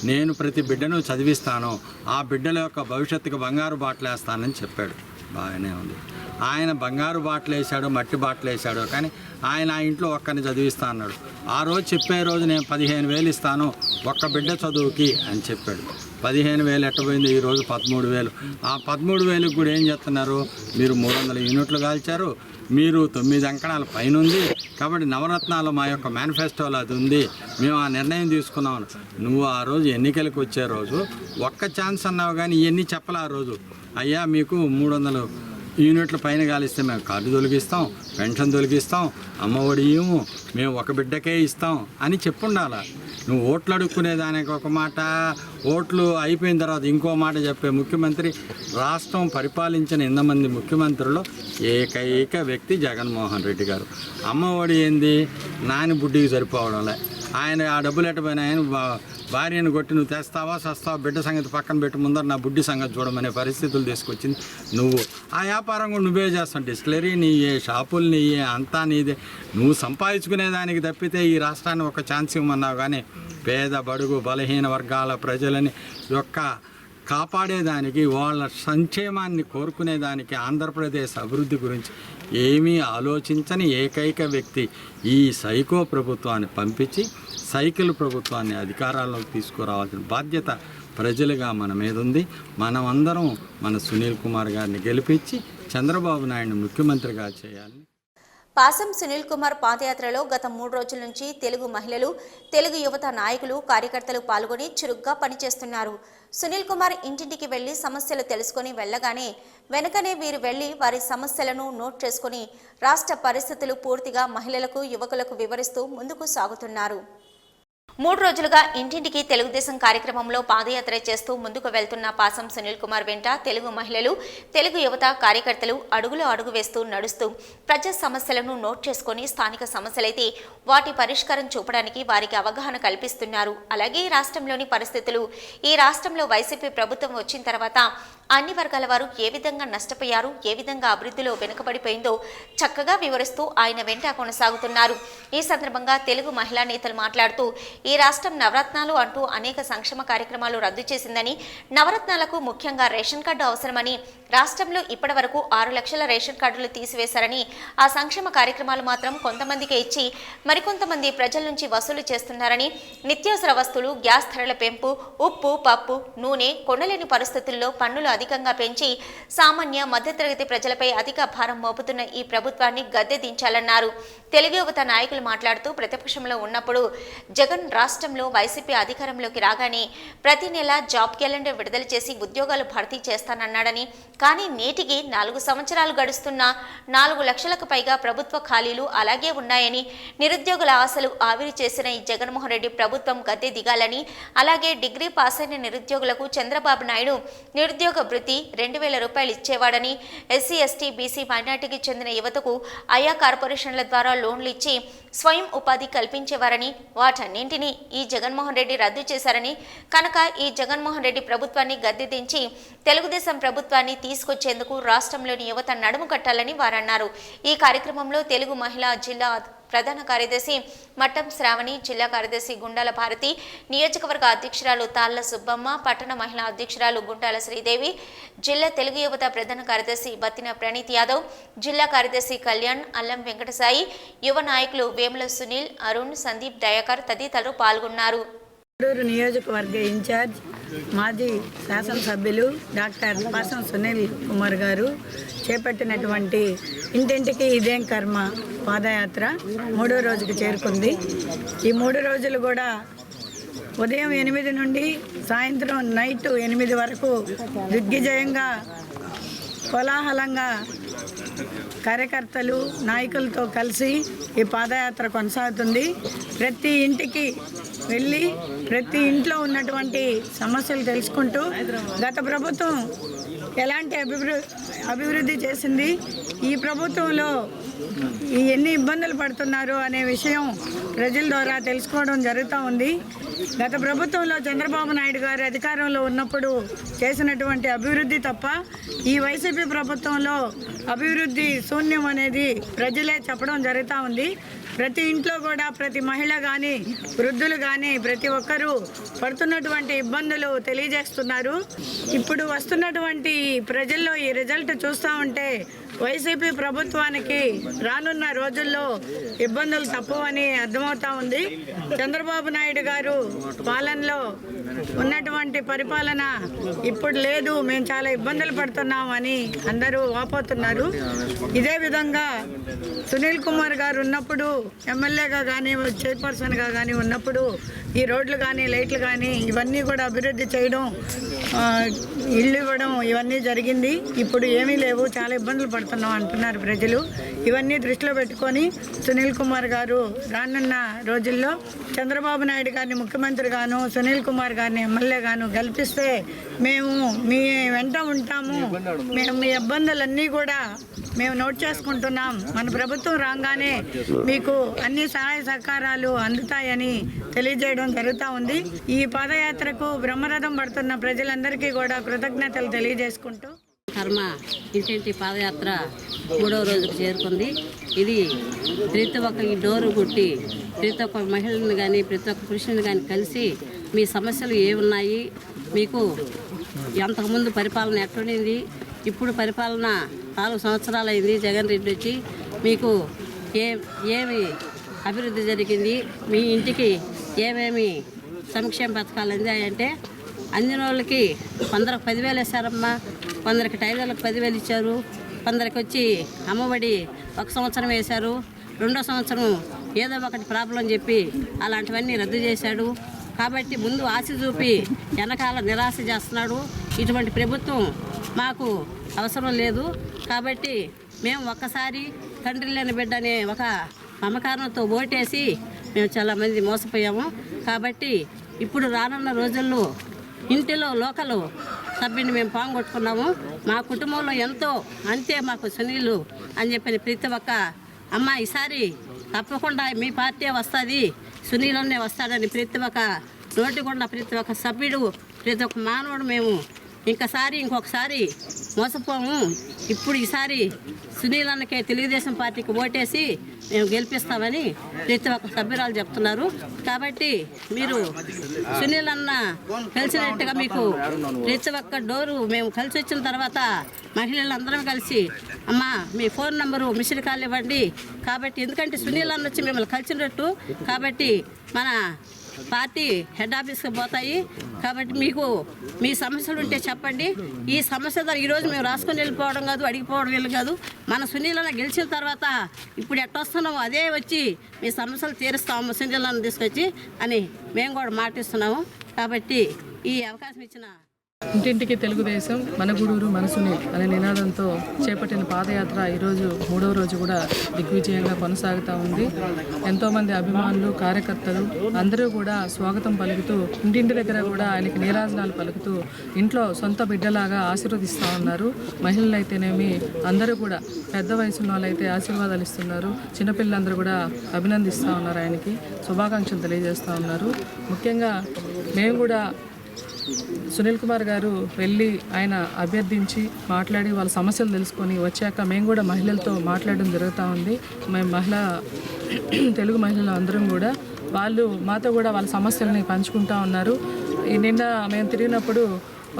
నేను ప్రతి బిడ్డను చదివిస్తాను, ఆ బిడ్డల యొక్క భవిష్యత్తుకు బంగారు బాటలు వేస్తానని చెప్పాడు. బాగానే ఉంది. ఆయన బంగారు బాటలు వేసాడు, మట్టి బాటలు వేసాడు, కానీ ఆయన ఆ ఇంట్లో ఒక్కరిని చదివిస్తా అన్నాడు. ఆ రోజు చెప్పే రోజు నేను 15,000 ఇస్తాను ఒక్క బిడ్డ చదువుకి అని చెప్పాడు. 15,000 ఎట్టబోయింది, ఈరోజు 13,000. ఆ 13,000కి కూడా ఏం చేస్తున్నారు? మీరు 300 యూనిట్లు కాల్చారు, మీరు 9 అంకణాల పైన ఉంది కాబట్టి నవరత్నాలు మా యొక్క మేనిఫెస్టోలో అది ఉంది, మేము ఆ నిర్ణయం తీసుకున్నాం. నువ్వు ఆ రోజు ఎన్నికలకు వచ్చే రోజు ఒక్క ఛాన్స్ అన్నావు, కానీ ఇవన్నీ చెప్పలే. ఆ రోజు అయ్యా మీకు 300 యూనిట్ల పైన కాలిస్తే మేము కార్డు తొలగిస్తాం, పెన్షన్ తొలగిస్తాం, అమ్మఒడి ఇవ్వము, మేము ఒక బిడ్డకే ఇస్తాం అని చెప్పుండాలా. నువ్వు ఓట్లు అడుక్కునేదానికి ఒక మాట, ఓట్లు అయిపోయిన తర్వాత ఇంకో మాట చెప్పే ముఖ్యమంత్రి. రాష్ట్రం పరిపాలించిన 8 మంది ముఖ్యమంత్రులు ఏకైక వ్యక్తి జగన్మోహన్ రెడ్డి గారు. అమ్మఒడి ఏంది? నాని బుడ్డికి సరిపోవడంలే. ఆయన ఆ డబ్బులు ఎట్టపోయినా ఆయన భార్యను కొట్టి నువ్వు తెస్తావా సస్తావా, బిడ్డ సంగతి పక్కన పెట్టి ముందర నా బుడ్డి సంగతి చూడమనే పరిస్థితులు తీసుకొచ్చింది నువ్వు. ఆ వ్యాపారం కూడా నువ్వే చేస్తావు. డిస్టిలరీ నీయే, షాపులు నీయే, అంతా నీదే. నువ్వు సంపాదించుకునేదానికి తప్పితే ఈ రాష్ట్రాన్ని ఒక ఛాన్స్ ఇవ్వమన్నావు, కానీ పేద బడుగు బలహీన వర్గాల ప్రజలని యొక్క కాపాడేదానికి, వాళ్ళ సంక్షేమాన్ని కోరుకునేదానికి, ఆంధ్రప్రదేశ్ అభివృద్ధి గురించి ఏమీ ఆలోచించని ఏకైక వ్యక్తి ఈ సైకో ప్రభుత్వాన్ని పంపించి సైకిల్ ప్రభుత్వాన్ని అధికారాల్లోకి తీసుకురావాల్సిన బాధ్యత ప్రజలుగా మన మీద ఉంది. మనమందరం మన సునీల్ కుమార్ గారిని గెలిపించి చంద్రబాబు నాయుడిని ముఖ్యమంత్రిగా చేయాలని. పాసం సునీల్ కుమార్ పాదయాత్రలో గత 3 రోజుల నుంచి తెలుగు మహిళలు, తెలుగు యువత నాయకులు, కార్యకర్తలు పాల్గొని చురుగ్గా పనిచేస్తున్నారు. సునీల్ కుమార్ ఇంటింటికి వెళ్లి సమస్యలు తెలుసుకుని వెళ్లగానే వెనకనే వీరు వెళ్లి వారి సమస్యలను నోట్ చేసుకుని రాష్ట్ర పరిస్థితులు పూర్తిగా మహిళలకు, యువకులకు వివరిస్తూ ముందుకు సాగుతున్నారు. 3 రోజులుగా ఇంటింటికి తెలుగుదేశం కార్యక్రమంలో పాదయాత్ర చేస్తూ ముందుకు వెళ్తున్న పాసం సునీల్ కుమార్ వెంట తెలుగు మహిళలు, తెలుగు యువత కార్యకర్తలు అడుగులో అడుగు వేస్తూ నడుస్తూ ప్రజా సమస్యలను నోట్ చేసుకుని స్థానిక సమస్యలైతే వాటి పరిష్కారం చూపడానికి వారికి అవగాహన కల్పిస్తున్నారు. అలాగే రాష్ట్రంలోని పరిస్థితులు, ఈ రాష్ట్రంలో వైసీపీ ప్రభుత్వం వచ్చిన తర్వాత అన్ని వర్గాల వారు ఏ విధంగా నష్టపోయారు, ఏ విధంగా అభివృద్ధిలో వెనుకబడిపోయిందో చక్కగా వివరిస్తూ ఆయన వెంట కొనసాగుతున్నారు. ఈ సందర్భంగా తెలుగు మహిళా నేతలు మాట్లాడుతూ ఈ రాష్ట్రం నవరత్నాలు అంటూ అనేక సంక్షేమ కార్యక్రమాలు రద్దు చేసిందని, నవరత్నాలకు ముఖ్యంగా రేషన్ కార్డు అవసరమని, రాష్ట్రంలో ఇప్పటి వరకు 6 లక్షల రేషన్ కార్డులు తీసివేశారని, ఆ సంక్షేమ కార్యక్రమాలు మాత్రం కొంతమందికే ఇచ్చి మరికొంతమంది ప్రజల నుంచి వసూలు చేస్తున్నారని, నిత్యావసర వస్తువులు, గ్యాస్ ధరల పెంపు, ఉప్పు, పప్పు, నూనె కొనలేని పరిస్థితుల్లో పన్నులు అధికంగా పెంచి సామాన్య మధ్యతరగతి ప్రజలపై అధిక భారం మోపుతున్న ఈ ప్రభుత్వాన్ని గద్దె దించాలన్నారు. తెలుగు యువత నాయకులు మాట్లాడుతూ ప్రతిపక్షంలో ఉన్నప్పుడు జగన్ రాష్ట్రంలో వైసీపీ అధికారంలోకి రాగానే ప్రతి నెల జాబ్ క్యాలెండర్ విడుదల చేసి ఉద్యోగాలు భర్తీ చేస్తానన్నాడని, కానీ నేటికి 4 సంవత్సరాలు గడుస్తున్నా 4 లక్షలకు పైగా ప్రభుత్వ ఖాళీలు అలాగే ఉన్నాయని, నిరుద్యోగుల ఆశలు ఆవిరి చేసిన ఈ జగన్మోహన్ రెడ్డి ప్రభుత్వం గద్దె దిగాలని, అలాగే డిగ్రీ పాస్ అయిన నిరుద్యోగులకు చంద్రబాబు నాయుడు నిరుద్యోగ భృతి 2,000 రూపాయలు ఇచ్చేవాడని, ఎస్సీ, ఎస్టీ, బీసీ, మైనార్టీకి చెందిన యువతకు ఆయా కార్పొరేషన్ల ద్వారా లోన్లు ఇచ్చి స్వయం ఉపాధి కల్పించేవారని, వాటన్నింటినీ ఈ జగన్మోహన్ రెడ్డి రద్దు చేశారని, కనుక ఈ జగన్మోహన్ రెడ్డి ప్రభుత్వాన్ని గద్దె దించి తెలుగుదేశం ప్రభుత్వాన్ని తీసుకొచ్చేందుకు రాష్ట్రంలోని యువత నడుము కట్టాలని వారన్నారు. ఈ కార్యక్రమంలో తెలుగు మహిళా జిల్లా ప్రధాన కార్యదర్శి మట్టం శ్రావణి, జిల్లా కార్యదర్శి గుండాల భారతి, నియోజకవర్గ అధ్యక్షురాలు తాళ్ల సుబ్బమ్మ, పట్టణ మహిళా అధ్యక్షురాలు గుంటాల శ్రీదేవి, జిల్లా తెలుగు యువత ప్రధాన కార్యదర్శి బత్తిన ప్రణీత్ యాదవ్, జిల్లా కార్యదర్శి కళ్యాణ్, అల్లం వెంకటసాయి, యువ నాయకులు వేముల సునీల్, అరుణ్, సందీప్, దయాకర్ తదితరులు పాల్గొన్నారు. గూడూరు నియోజకవర్గ ఇన్ఛార్జ్ మాజీ శాసనసభ్యులు డాక్టర్ పాసం సునీల్ కుమార్ గారు చేపట్టినటువంటి ఇంటింటికి ఇదేం కర్మ పాదయాత్ర 3వ రోజుకు చేరుకుంది. ఈ 3 రోజులు కూడా ఉదయం 8 నుండి సాయంత్రం నైట్ 8 వరకు దిగ్విజయంగా కోలాహలంగా కార్యకర్తలు, నాయకులతో కలిసి ఈ పాదయాత్ర కొనసాగుతుంది. ప్రతి ఇంటికి వెళ్ళి ప్రతి ఇంట్లో ఉన్నటువంటి సమస్యలు తెలుసుకుంటూ గత ప్రభుత్వం ఎలాంటి అభివృద్ధి చేసింది, ఈ ప్రభుత్వంలో ఎన్ని ఇబ్బందులు పడుతున్నారు అనే విషయం ప్రజల ద్వారా తెలుసుకోవడం జరుగుతూ ఉంది. గత ప్రభుత్వంలో చంద్రబాబు నాయుడు గారు అధికారంలో ఉన్నప్పుడు చేసినటువంటి అభివృద్ధి తప్ప ఈ వైసీపీ ప్రభుత్వంలో అభివృద్ధి శూన్యం అనేది ప్రజలే చెప్పడం జరుగుతూ ఉంది. ప్రతి ఇంట్లో కూడా ప్రతి మహిళ కానీ వృద్ధులు కానీ ప్రతి ఒక్కరూ పడుతున్నటువంటి ఇబ్బందులు తెలియజేస్తున్నారు. ఇప్పుడు వస్తున్నటువంటి ప్రజల్లో ఈ రిజల్ట్ చూస్తూ ఉంటే వైసీపీ ప్రభుత్వానికి రానున్న రోజుల్లో ఇబ్బందులు తప్పవని అర్థమవుతా ఉంది. చంద్రబాబు నాయుడు గారు పాలనలో ఉన్నటువంటి పరిపాలన ఇప్పుడు లేదు, మేము చాలా ఇబ్బందులు పడుతున్నాం అని అందరూ వాపోతున్నారు. ఇదే విధంగా సునీల్ కుమార్ గారు ఉన్నప్పుడు ఎమ్మెల్యేగా కానీ చైర్పర్సన్గా కానీ ఉన్నప్పుడు ఈ రోడ్లు కానీ లైట్లు కానీ ఇవన్నీ కూడా అభివృద్ధి చేయడం, ఇళ్ళు ఇవ్వడం ఇవన్నీ జరిగింది. ఇప్పుడు ఏమీ లేవు, చాలా ఇబ్బందులు పడుతున్నాం అంటున్నారు ప్రజలు. ఇవన్నీ దృష్టిలో పెట్టుకొని సునీల్ కుమార్ గారు రానున్న రోజుల్లో చంద్రబాబు నాయుడు గారిని ముఖ్యమంత్రిగాను సునీల్ కుమార్ గారిని ఎమ్మెల్యేగాను గెలిపిస్తే మేము మీ వెంట ఉంటాము, మేము మీ ఇబ్బందులన్నీ కూడా మేము నోట్ చేసుకుంటున్నాం, మన ప్రభుత్వం రాగానే మీకు అన్ని సహాయ సహకారాలు అందుతాయని తెలియజేయడం జరుగుతూ ఉంది. ఈ పాదయాత్రకు బ్రహ్మరథం పడుతున్న ప్రజలందరికీ కూడా కృతజ్ఞతలు తెలియజేసుకుంటూ కర్మ ఇంటింటి పాదయాత్ర 3వ రోజుకు చేరుకుంది. ఇది ప్రతి ఒక్క ఈ డోరు కొట్టి ప్రతి ఒక్క మహిళలను కానీ ప్రతి ఒక్క పురుషుని కానీ కలిసి మీ సమస్యలు ఏమున్నాయి, మీకు అంతకుముందు పరిపాలన ఎట్లుండింది, ఇప్పుడు పరిపాలన 4 సంవత్సరాలు అయింది జగన్ రెడ్డి వచ్చి, మీకు ఏమి అభివృద్ధి జరిగింది, మీ ఇంటికి ఏమేమి సంక్షేమ పథకాలు అందాయంటే అందిన వాళ్ళకి కొందరికి 10,000 వేశారమ్మా, కొందరికి టైలర్లకు 10,000 ఇచ్చారు, కొందరికి వచ్చి అమ్మఒడి 1 సంవత్సరం వేశారు, 2వ సంవత్సరం ఏదో ఒకటి ప్రాబ్లం చెప్పి అలాంటివన్నీ రద్దు చేశాడు. కాబట్టి ముందు ఆశ చూపి వెనకాల నిరాశ చేస్తున్నాడు. ఇటువంటి ప్రభుత్వం మాకు అవసరం లేదు. కాబట్టి మేము ఒక్కసారి తండ్రి లేని బిడ్డ అనే ఒక మమకారంతో ఓటేసి మేము చాలామంది మోసపోయాము. కాబట్టి ఇప్పుడు రానున్న రోజుల్లో ఇంటిలో లోకలు సభ్యుని మేము పాంగొట్టుకున్నాము. మా కుటుంబంలో ఎంతో అంతే మాకు సునీలు అని చెప్పిన ప్రతి ఒక్క అమ్మ ఈసారి తప్పకుండా మీ పార్టీ వస్తుంది, సునీలనే వస్తాడని ప్రతి ఒక్క నోటికొండ ప్రతి ఒక్క సభ్యుడు ప్రతి ఒక్క మానవుడు మేము ఇంకొకసారి మోసపోము. ఇప్పుడు ఈసారి సునీల్ అన్నకే తెలుగుదేశం పార్టీకి ఓటేసి మేము గెలిపిస్తామని ప్రతి ఒక్క సభ్యురాలు చెప్తున్నారు. కాబట్టి మీరు సునీల్ అన్న కలిసినట్టుగా మీకు ప్రతి ఒక్క డోరు మేము కలిసి వచ్చిన తర్వాత మహిళలందరం కలిసి అమ్మా మీ ఫోన్ నంబరు మిస్డ్ కాల్ ఇవ్వండి. కాబట్టి ఎందుకంటే సునీల్ అన్న వచ్చి మిమ్మల్ని కలిసినట్టు, కాబట్టి మన పార్టీ హెడ్ ఆఫీస్కి పోతాయి. కాబట్టి మీకు మీ సమస్యలు ఉంటే చెప్పండి. ఈ సమస్య ద్వారా ఈరోజు మేము రాసుకొని వెళ్ళిపోవడం కాదు, అడిగిపోవడం వెళ్ళి కాదు, మన సునీలన్న గెలిచిన తర్వాత ఇప్పుడు ఎట్టొస్తున్నామో అదే వచ్చి మీ సమస్యలు తీరుస్తాము సునీలన్న తీసుకొచ్చి అని మేము కూడా మాటిస్తున్నాము. కాబట్టి ఈ అవకాశం ఇచ్చిన ఇంటింటికి తెలుగుదేశం మన గూడూరు మన సునీల్ అనే నినాదంతో చేపట్టిన పాదయాత్ర ఈరోజు 3వ రోజు కూడా దిగ్విజయంగా కొనసాగుతూ ఉంది. ఎంతోమంది అభిమానులు కార్యకర్తలు అందరూ కూడా స్వాగతం పలుకుతూ ఇంటింటి దగ్గర కూడా ఆయనకి నీరాజనాలు పలుకుతూ ఇంట్లో సొంత బిడ్డలాగా ఆశీర్వదిస్తూ ఉన్నారు. మహిళలు అయితేనేమి అందరూ కూడా పెద్ద వయసున్న వాళ్ళైతే ఆశీర్వాదాలు ఇస్తున్నారు. చిన్నపిల్లలందరూ కూడా అభినందిస్తూ ఉన్నారు, ఆయనకి శుభాకాంక్షలు తెలియజేస్తూ ఉన్నారు. ముఖ్యంగా మేము కూడా సునీల్ కుమార్ గారు వెళ్ళి ఆయన అభ్యర్థించి మాట్లాడి వాళ్ళ సమస్యలు తెలుసుకొని వచ్చాక మేము కూడా మహిళలతో మాట్లాడడం జరుగుతూ ఉంది. మేము తెలుగు మహిళలు అందరం కూడా వాళ్ళు మాతో కూడా వాళ్ళ సమస్యలని పంచుకుంటూ ఉన్నారు. నిన్న మేము తిరిగినప్పుడు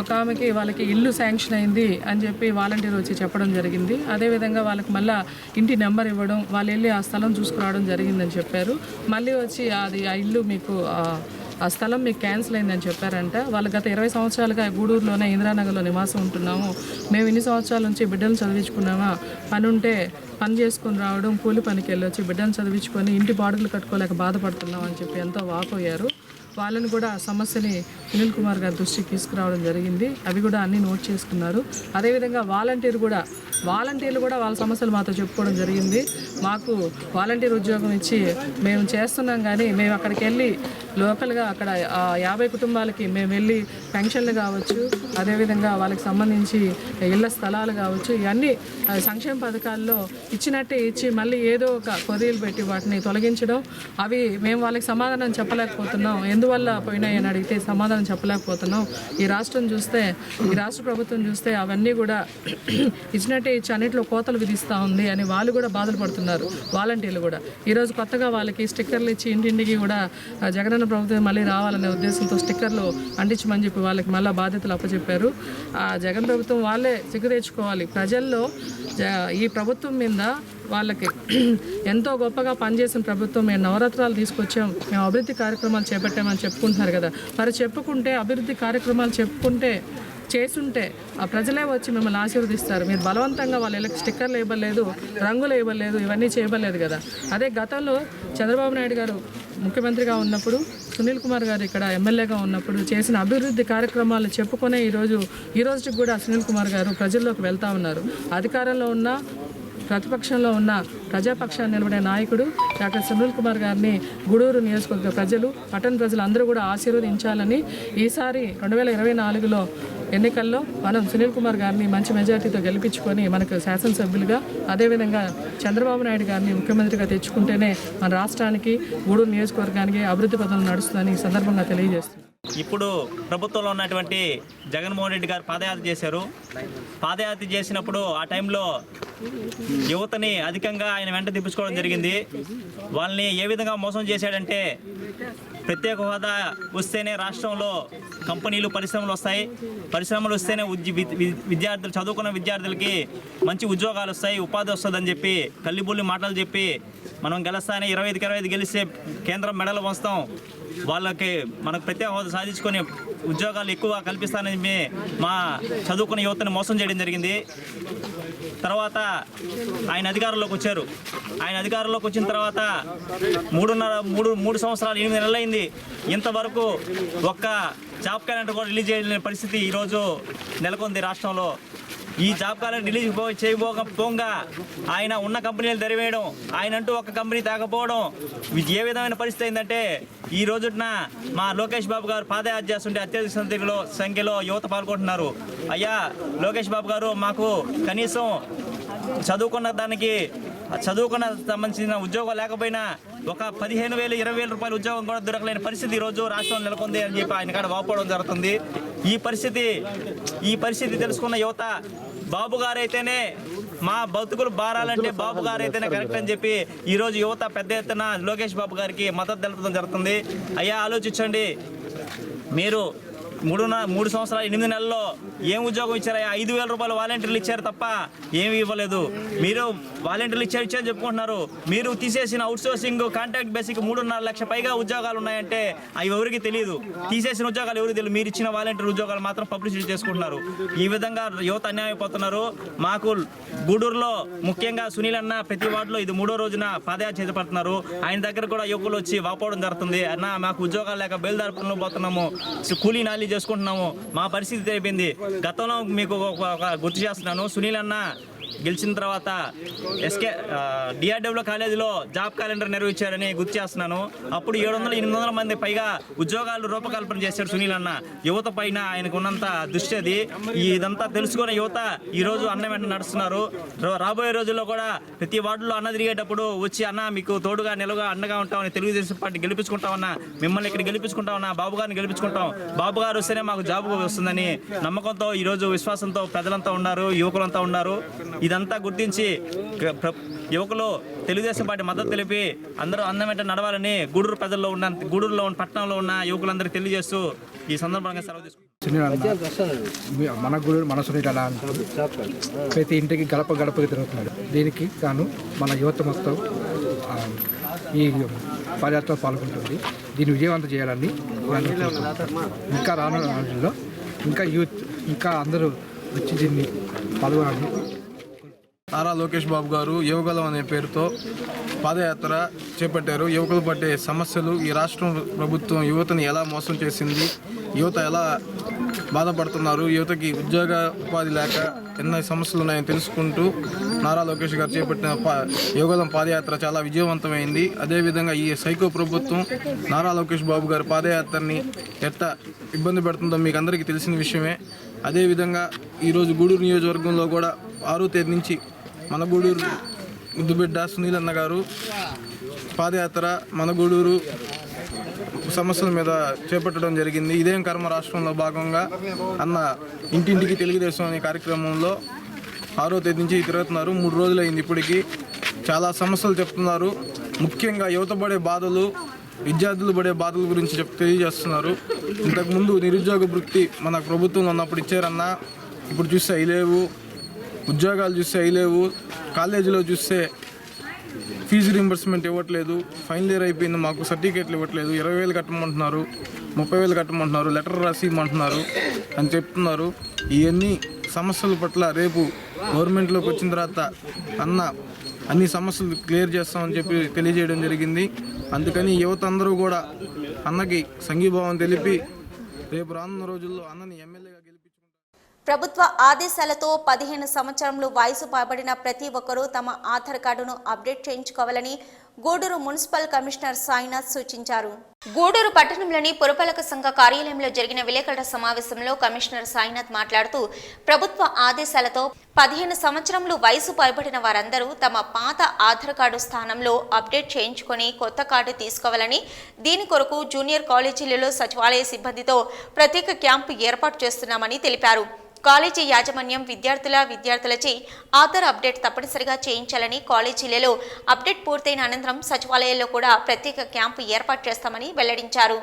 ఒక ఆమెకి వాళ్ళకి ఇల్లు శాంక్షన్ అయింది అని చెప్పి వాలంటీర్ వచ్చి చెప్పడం జరిగింది. అదేవిధంగా వాళ్ళకి మళ్ళీ ఇంటి నెంబర్ ఇవ్వడం, వాళ్ళు వెళ్ళి ఆ స్థలం చూసుకురావడం జరిగిందని చెప్పారు. మళ్ళీ వచ్చి ఆ ఇల్లు మీకు ఆ స్థలం మీకు క్యాన్సిల్ అయిందని చెప్పారంట. వాళ్ళు గత 20 సంవత్సరాలుగా గూడూరులోనే ఇందిరానగర్లో నివాసం ఉంటున్నాము, మేము ఇన్ని సంవత్సరాల నుంచి బిడ్డలు చదివించుకున్నామా, పని ఉంటే పని చేసుకుని రావడం, కూలి పనికి వెళ్ళొచ్చి బిడ్డలు చదివించుకొని ఇంటి బాడుగులు కట్టుకోలేక బాధపడుతున్నాం అని చెప్పి ఎంతో వాపోయారు. వాళ్ళని కూడా ఆ సమస్యని సునీల్ కుమార్ గారి దృష్టికి తీసుకురావడం జరిగింది. అవి కూడా అన్నీ నోట్ చేసుకున్నారు. అదేవిధంగా వాలంటీర్లు కూడా వాళ్ళ సమస్యలు మాతో చెప్పుకోవడం జరిగింది. మాకు వాలంటీర్ ఉద్యోగం ఇచ్చి మేము చేస్తున్నాం, కానీ మేము అక్కడికి వెళ్ళి లోకల్గా అక్కడ 50 కుటుంబాలకి మేము వెళ్ళి పెన్షన్లు కావచ్చు, అదేవిధంగా వాళ్ళకి సంబంధించి ఇళ్ల స్థలాలు కావచ్చు, ఇవన్నీ సంక్షేమ పథకాల్లో ఇచ్చినట్టే ఇచ్చి మళ్ళీ ఏదో ఒక కొరీలు పెట్టి వాటిని తొలగించడం, అవి మేము వాళ్ళకి సమాధానం చెప్పలేకపోతున్నాం. ఎందువల్ల పోయినాయి అని అడిగితే సమాధానం చెప్పలేకపోతున్నాం. ఈ రాష్ట్రం చూస్తే, ఈ రాష్ట్ర ప్రభుత్వం చూస్తే అవన్నీ కూడా ఇచ్చినట్టే ఇచ్చి అన్నింటిలో కోతలు విధిస్తూ ఉంది అని వాళ్ళు కూడా బాధలు పడుతున్నారు, వాలంటీర్లు కూడా. ఈరోజు కొత్తగా వాళ్ళకి స్టిక్కర్లు ఇచ్చి ఇంటింటికి కూడా జగనన్న ప్రభుత్వం మళ్ళీ రావాలనే ఉద్దేశంతో స్టిక్కర్లు అంటించమని చెప్పి వాళ్ళకి మళ్ళీ బాధ్యతలు అప్పచెప్పారు. ఆ జగన్ ప్రభుత్వం వాళ్ళే సిగ్గు తెచ్చుకోవాలి. ప్రజల్లో ఈ ప్రభుత్వం మీద వాళ్ళకి ఎంతో గొప్పగా పనిచేసిన ప్రభుత్వం, మేము నవరత్నాలు తీసుకొచ్చాం, మేము అభివృద్ధి కార్యక్రమాలు చేపట్టామని చెప్పుకుంటున్నారు కదా. మరి చెప్పుకుంటే అభివృద్ధి కార్యక్రమాలు చెప్పుకుంటే చేసుంటే ఆ ప్రజలే వచ్చి మిమ్మల్ని ఆశీర్వదిస్తారు. మీరు బలవంతంగా వాళ్ళకి స్టిక్కర్లు ఇవ్వలేదు, రంగులు ఇవ్వలేదు, ఇవన్నీ చేయలేదు కదా. అదే గతంలో చంద్రబాబు నాయుడు గారు ముఖ్యమంత్రిగా ఉన్నప్పుడు, సునీల్ కుమార్ గారు ఇక్కడ ఎమ్మెల్యేగా ఉన్నప్పుడు చేసిన అభివృద్ధి కార్యక్రమాలు చెప్పుకునే ఈ రోజుకి కూడా సునీల్ కుమార్ గారు ప్రజల్లోకి వెళ్తూ ఉన్నారు. అధికారంలో ఉన్న ప్రతిపక్షంలో ఉన్న ప్రజాపక్షాన్ని నిలబడే నాయకుడు డాక్టర్ సునీల్ కుమార్ గారిని గూడూరు నియోజకవర్గ ప్రజలు, పట్టణ ప్రజలు అందరూ కూడా ఆశీర్వదించాలని, ఈసారి 2024లో ఎన్నికల్లో మనం సునీల్ కుమార్ గారిని మంచి మెజార్టీతో గెలిపించుకొని మనకు శాసనసభ్యులుగా, అదేవిధంగా చంద్రబాబు నాయుడు గారిని ముఖ్యమంత్రిగా తెచ్చుకుంటేనే మన రాష్ట్రానికి, గూడూరు నియోజకవర్గానికి అభివృద్ధి పథం నడుస్తుందని ఈ సందర్భంగా తెలియజేస్తుంది. ఇప్పుడు ప్రభుత్వంలో ఉన్నటువంటి జగన్మోహన్ రెడ్డి గారు పాదయాత్ర చేశారు. పాదయాత్ర చేసినప్పుడు ఆ టైంలో యువతని అధికంగా ఆయన వెంట తిప్పించుకోవడం జరిగింది. వాళ్ళని ఏ విధంగా మోసం చేశాడంటే, ప్రత్యేక హోదా వస్తేనే రాష్ట్రంలో కంపెనీలు, పరిశ్రమలు వస్తాయి, పరిశ్రమలు వస్తేనే విద్యార్థులు, చదువుకున్న విద్యార్థులకి మంచి ఉద్యోగాలు వస్తాయి, ఉపాధి వస్తుందని చెప్పి కల్లిబుల్లి మాటలు చెప్పి, మనం గెలుస్తానే 25కి 25 గెలిస్తే కేంద్రం మెడలు వస్తాం, వాళ్ళకి మనకు ప్రత్యేక హోదా సాధించుకొని ఉద్యోగాలు ఎక్కువ కల్పిస్తానని మా చదువుకున్న యువతని మోసం చేయడం జరిగింది. తర్వాత ఆయన అధికారంలోకి వచ్చారు. ఆయన అధికారంలోకి వచ్చిన తర్వాత 3 సంవత్సరాలు 8 నెలలు అయింది. ఇంతవరకు ఒక్క జాబ్ క్యాలెండర్ కూడా రిలీజ్ చేయలేని పరిస్థితి ఈరోజు నెలకొంది రాష్ట్రంలో. ఈ జాబ్ క్యాలెండర్ రిలీజ్ చేయకపోగా ఆయన ఉన్న కంపెనీలు తెరివేయడం, ఆయన అంటూ ఒక కంపెనీ తాకపోవడం, ఏ విధమైన పరిస్థితి అయిందంటే, ఈ రోజున మా లోకేష్ బాబు గారు పాదయాత్ర చేస్తుంటే అత్యధిక సంఖ్యలో యువత పాల్గొంటున్నారు. అయ్యా లోకేష్ బాబు గారు, మాకు కనీసం చదువుకున్న సంబంధించిన ఉద్యోగం లేకపోయినా ఒక 15,000, 20,000 రూపాయల ఉద్యోగం కూడా దొరకలేని పరిస్థితి ఈరోజు రాష్ట్రం నెలకొంది అని చెప్పి ఆయన కాడ వాపోవడం జరుగుతుంది. ఈ పరిస్థితి తెలుసుకున్న యువత, బాబు గారైతేనే మా బతుకులు బారాలంటే బాబు గారైతేనే కరెక్ట్ అని చెప్పి ఈరోజు యువత పెద్ద ఎత్తున లోకేష్ బాబు గారికి మద్దతు తెలపడం జరుగుతుంది. అయ్యా ఆలోచించండి, మీరు 3 సంవత్సరాలు 8 నెలల్లో ఏం ఉద్యోగం ఇచ్చారయ్యా? 5,000 రూపాయలు వాలంటీర్లు ఇచ్చారు తప్ప ఏమీ ఇవ్వలేదు. మీరు వాలంటీర్లు ఇచ్చారని చెప్పుకుంటున్నారు. మీరు తీసేసిన అవుట్సోర్సింగ్ కాంట్రాక్ట్ బేసిక్ 3.5 లక్షల పైగా ఉద్యోగాలు ఉన్నాయంటే అవి ఎవరికి తెలియదు. తీసేసిన ఉద్యోగాలు ఎవరికి తెలియదు. మీరు ఇచ్చిన వాలంటీర్ ఉద్యోగాలు మాత్రం పబ్లిసిటీ చేసుకుంటున్నారు. ఈ విధంగా యువత అన్యాయం అయిపోతున్నారు. మాకు గూడూరులో ముఖ్యంగా సునీల్ అన్న ప్రతి వార్డులో ఇది 3వ రోజున పాదయాత్ర చేపడుతున్నారు. ఆయన దగ్గర కూడా యువకులు వచ్చి వాపోవడం జరుగుతుంది. అన్న మాకు ఉద్యోగాలు లేక బయలుదేరి పనులు పోతున్నాము, కూలీ నాలి చేసుకుంటున్నాము, మా పరిస్థితి తెలిపింది. గతంలో మీకు ఒక గుర్తు చేస్తున్నాను. సునీల్ అన్న గెలిచిన తర్వాత డిఆర్డబ్ల్యూ కాలేజీలో జాబ్ క్యాలెండర్ నిర్వహించారని గుర్తు చేస్తున్నాను. అప్పుడు 700-800 మంది పైగా ఉద్యోగాలు రూపకల్పన చేశారు సునీల్ అన్న. యువత పైన ఆయనకు ఉన్నంత దృష్టి అది. ఇదంతా తెలుసుకున్న యువత ఈరోజు అన్న వెంట నడుస్తున్నారు. రాబోయే రోజుల్లో కూడా ప్రతి వార్డులో అన్న తిరిగేటప్పుడు వచ్చి, అన్న మీకు తోడుగా నిలుగా అండగా ఉంటామని, తెలుగుదేశం పార్టీ గెలిపించుకుంటామన్నా, మిమ్మల్ని ఇక్కడ గెలిపించుకుంటామన్నా, బాబు గారిని గెలిపించుకుంటాం, బాబు గారు వస్తేనే మాకు జాబ్ వస్తుందని నమ్మకంతో ఈరోజు విశ్వాసంతో ప్రజలంతా ఉన్నారు, యువకులంతా ఉన్నారు. ఇదంతా గుర్తించి యువకులు తెలుగుదేశం పార్టీ మద్దతు తెలిపి అందరూ అందమెంట నడవాలని గూడూరులో ఉన్న పట్టణంలో ఉన్న యువకులందరికీ తెలియజేస్తూ ఈ సందర్భంగా సెలవు తీసుకుంటున్నాను. మన గూడూరు మన సునీల్ అలా ప్రతి ఇంటికి గడపకి తిరుగుతున్నాడు. దీనికి గాను మన యువత మొత్తం ఈ పాదయాత్రలో పాల్గొంటుంది. దీన్ని విజయవంతం చేయాలని ఇంకా రానున్న రోజుల్లో ఇంకా యూత్ ఇంకా అందరూ వచ్చి దీన్ని పాల్గొనాలని. నారా లోకేష్ బాబు గారు యువగలం అనే పేరుతో పాదయాత్ర చేపట్టారు. యువకులు పట్టే సమస్యలు, ఈ రాష్ట్రం ప్రభుత్వం యువతని ఎలా మోసం చేసింది, యువత ఎలా బాధపడుతున్నారు. యువతకి ఉద్యోగ ఉపాధి లేక ఎన్నో సమస్యలు ఉన్నాయని తెలుసుకుంటూ నారా లోకేష్ గారు చేపట్టిన యువగలం పాదయాత్ర చాలా విజయవంతమైంది. అదేవిధంగా ఈ సైకో ప్రభుత్వం నారా లోకేష్ బాబు గారి పాదయాత్రని ఎట్లా ఇబ్బంది పెడుతుందో మీకు అందరికీ తెలిసిన విషయమే. అదేవిధంగా ఈరోజు గూడూరు నియోజకవర్గంలో కూడా 6వ తేదీ నుంచి మన గూడూరు ముద్దుబిడ్డ సునీల్ అన్న గారు పాదయాత్ర మన గూడూరు సమస్యల మీద చేపట్టడం జరిగింది. ఇదేం కర్మ రాష్ట్రంలో భాగంగా అన్న ఇంటింటికి తెలుగుదేశం అనే కార్యక్రమంలో 6వ తేదీ నుంచి తిరుగుతున్నారు. 3 రోజులైంది. ఇప్పటికీ చాలా సమస్యలు చెప్తున్నారు. ముఖ్యంగా యువత పడే బాధలు, విద్యార్థులు పడే బాధల గురించి తెలియజేస్తున్నారు. ఇంతకుముందు నిరుద్యోగ వృత్తి మన ప్రభుత్వంలో ఉన్నప్పుడు ఇచ్చారన్నా, ఇప్పుడు చూస్తే అవి లేవు. ఉద్యోగాలు చూస్తే అవి లేవు. కాలేజీలో చూస్తే ఫీజు రీంబర్స్మెంట్ ఇవ్వట్లేదు. ఫైనల్ ఇయర్ అయిపోయింది, మాకు సర్టిఫికేట్లు ఇవ్వట్లేదు. 20,000 కట్టమంటున్నారు, 30,000 కట్టమంటున్నారు, లెటర్ రాసి ఇవ్వమంటున్నారు అని చెప్తున్నారు. ఇవన్నీ సమస్యల పట్ల రేపు గవర్నమెంట్లోకి వచ్చిన తర్వాత అన్ని సమస్యలు క్లియర్ చేస్తామని చెప్పి తెలియజేయడం జరిగింది. అందుకని యువత అందరూ కూడా అన్నకి సంఘీభావం తెలిపి రేపు రానున్న రోజుల్లో అన్నని ఎమ్మెల్యేగా గెలిపించుకుంటారు. ప్రభుత్వ ఆదేశాలతో 15 సంవత్సరంలో వయసు పైబడిన ప్రతి ఒక్కరూ తమ ఆధార్ కార్డును అప్డేట్ చేయించుకోవాలని గూడూరు మున్సిపల్ కమిషనర్ సాయినాథ్ సూచించారు. గూడూరు పట్టణంలోని పురపాలక సంఘ కార్యాలయంలో జరిగిన విలేకరుల సమావేశంలో కమిషనర్ సాయినాథ్ మాట్లాడుతూ, ప్రభుత్వ ఆదేశాలతో 15 సంవత్సరంలో వయసు పైబడిన వారందరూ తమ పాత ఆధార్ కార్డు స్థానంలో అప్డేట్ చేయించుకొని కొత్త కార్డు తీసుకోవాలని, దీని కొరకు జూనియర్ కాలేజీలలో సచివాలయ సిబ్బందితో ప్రత్యేక క్యాంపు ఏర్పాటు చేస్తున్నామని తెలిపారు. కాలేజీ యాజమాన్యం విద్యార్థులచే ఆధార్ అప్డేట్ తప్పనిసరిగా చేయించాలని, కాలేజీలలో అప్డేట్ పూర్తయిన అనంతరం సచివాలయాల్లో కూడా ప్రత్యేక క్యాంపు ఏర్పాటు చేస్తామని వెల్లడించారు.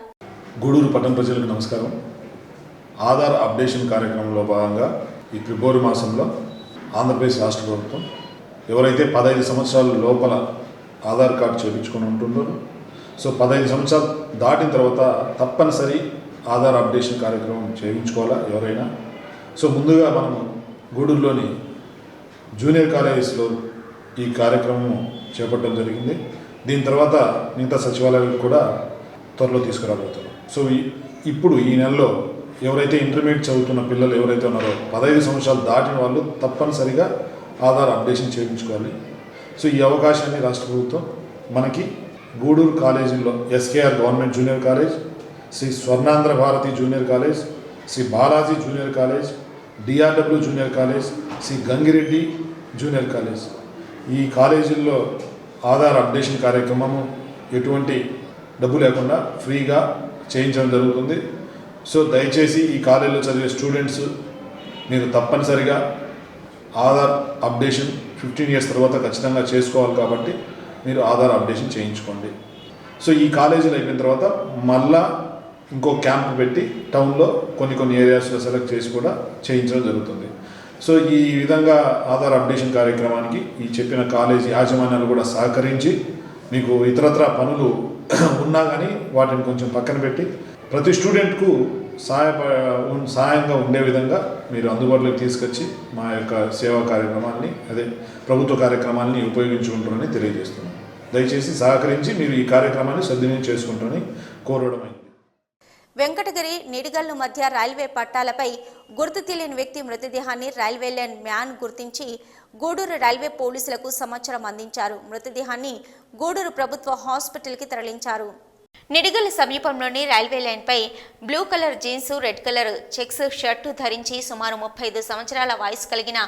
గూడూరు పట్టణ ప్రజలకు నమస్కారం. ఆధార్ అప్డేషన్ కార్యక్రమంలో భాగంగా ఈ ఫిబ్రవరి మాసంలో ఆంధ్రప్రదేశ్ రాష్ట్ర ప్రభుత్వం ఎవరైతే 15 సంవత్సరాల లోపల ఆధార్ కార్డు చేయించుకొని ఉంటున్నారో, సో 15 సంవత్సరాలు దాటిన తర్వాత తప్పనిసరి ఆధార్ అప్డేషన్ కార్యక్రమం చేయించుకోవాలా ఎవరైనా. సో ముందుగా మనము గూడూరులోని జూనియర్ కాలేజెస్లో ఈ కార్యక్రమం చేపట్టడం జరిగింది. దీని తర్వాత మిగతా సచివాలయాలకు కూడా త్వరలో తీసుకురాబోతున్నాం. సో ఇప్పుడు ఈ నెలలో ఎవరైతే ఇంటర్మీడియట్ చదువుతున్న పిల్లలు ఎవరైతే ఉన్నారో 15 సంవత్సరాలు దాటిన వాళ్ళు తప్పనిసరిగా ఆధార్ అప్డేషన్ చేయించుకోవాలి. సో ఈ అవకాశాన్ని రాష్ట్ర ప్రభుత్వం మనకి గూడూరు కాలేజీల్లో SKR government junior college, Shri Swarnandhra Bharati junior college, Shri Balaji junior college, DRW junior college, Shri Gangireddy junior college, ఈ కాలేజీల్లో ఆధార్ అప్డేషన్ కార్యక్రమము ఎటువంటి డబ్బు లేకుండా ఫ్రీగా చేయించడం జరుగుతుంది. సో దయచేసి ఈ కాలేజీలో చదివే స్టూడెంట్స్ మీరు తప్పనిసరిగా ఆధార్ అప్డేషన్ 15 ఇయర్స్ తర్వాత ఖచ్చితంగా చేసుకోవాలి కాబట్టి మీరు ఆధార్ అప్డేషన్ చేయించుకోండి. సో ఈ కాలేజీలు అయిపోయిన తర్వాత మళ్ళా ఇంకో క్యాంప్ పెట్టి టౌన్లో కొన్ని ఏరియాస్లో సెలెక్ట్ చేసి కూడా చేయించడం జరుగుతుంది. సో ఈ విధంగా ఆధార్ అప్డేషన్ కార్యక్రమానికి ఈ చెప్పిన కాలేజీ యాజమాన్యాలు కూడా సహకరించి మీకు ఇతరత్ర పనులు ఉన్నా కానీ వాటిని కొంచెం పక్కన పెట్టి ప్రతి స్టూడెంట్కు సాయంగా ఉండే విధంగా మీరు అందుబాటులోకి తీసుకొచ్చి మా యొక్క సేవా కార్యక్రమాన్ని ప్రభుత్వ కార్యక్రమాన్ని ఉపయోగించుకుంటారని తెలియజేస్తున్నాను. దయచేసి సహకరించి మీరు ఈ కార్యక్రమాన్ని సద్వినియోగం చేసుకుంటారని కోరడమైంది. వెంకటగిరి నిడిగల్లు మధ్య రైల్వే పట్టాలపై గుర్తు తెలియని వ్యక్తి మృతదేహాన్ని రైల్వే లైన్ మ్యాన్ గుర్తించి గూడూరు రైల్వే పోలీసులకు సమాచారం అందించారు. మృతదేహాన్ని గూడూరు ప్రభుత్వ హాస్పిటల్కి తరలించారు. నిడిగల్ సమీపంలోని రైల్వే లైన్పై blue colour jeans, red colour checks shirt ధరించి సుమారు 35 సంవత్సరాల వయసు కలిగిన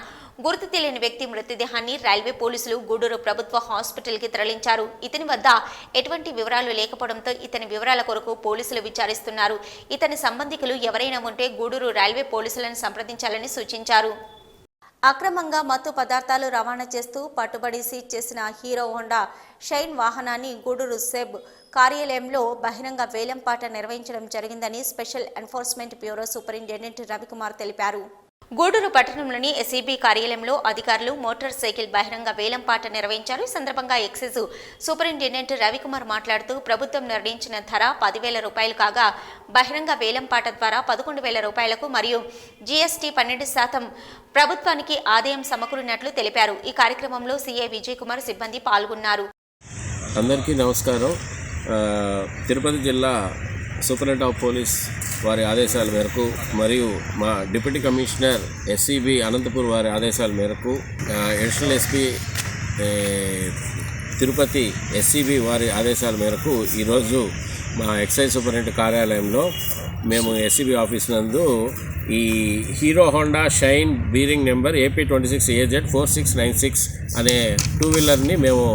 గుర్తు తెలియని వ్యక్తి మృతదేహాన్ని రైల్వే పోలీసులు గూడూరు ప్రభుత్వ హాస్పిటల్కి తరలించారు. ఇతని వద్ద ఎటువంటి వివరాలు లేకపోవడంతో ఇతని వివరాల కొరకు పోలీసులు విచారిస్తున్నారు. ఇతని సంబంధికులు ఎవరైనా ఉంటే గూడూరు రైల్వే పోలీసులను సంప్రదించాలని సూచించారు. అక్రమంగా మత్తు పదార్థాలు రవాణా చేస్తూ పట్టుబడి సీజ్ చేసిన హీరో హోండా షైన్ వాహనాన్ని గూడూరు సెబ్ కార్యాలయంలో బహిరంగ వేలంపాట నిర్వహించడం జరిగిందని special enforcement bureau superintendent Ravikumar తెలిపారు. గూడూరు పట్టణంలోని ఎస్ఈబీ కార్యాలయంలో అధికారులు మోటార్ సైకిల్ బహిరంగ వేలంపాట నిర్వహించారు. ఈ సందర్భంగా ఎక్సైజ్ సూపరింటెండెంట్ రవికుమార్ మాట్లాడుతూ ప్రభుత్వం నిర్ణయించిన ధర 10,000 రూపాయలు కాగా బహిరంగ వేలంపాట ద్వారా 11,000 రూపాయలకు మరియు జీఎస్టీ 12% ప్రభుత్వానికి ఆదాయం సమకూరినట్లు తెలిపారు. ఈ కార్యక్రమంలో సిఐ విజయ్ కుమార్ సిబ్బంది పాల్గొన్నారు. అందరికీ నమస్కారం. తిరుపతి జిల్లా సూపరింటెండెంట్ ఆఫ్ పోలీస్ వారి ఆదేశాల మేరకు మరియు మా డిప్యూటీ కమిషనర్ ఎస్సీబీ అనంతపూర్ వారి ఆదేశాల మేరకు అడిషనల్ ఎస్పీ తిరుపతి ఎస్సీబీ వారి ఆదేశాల మేరకు ఈరోజు మా ఎక్సైజ్ సూపరింటెండెంట్ కార్యాలయంలో మేము ఎస్సీబీ ఆఫీస్ నందు ఈ hero Honda shine bearing number AP26AZ4696 అనే 2-వీలర్ని మేము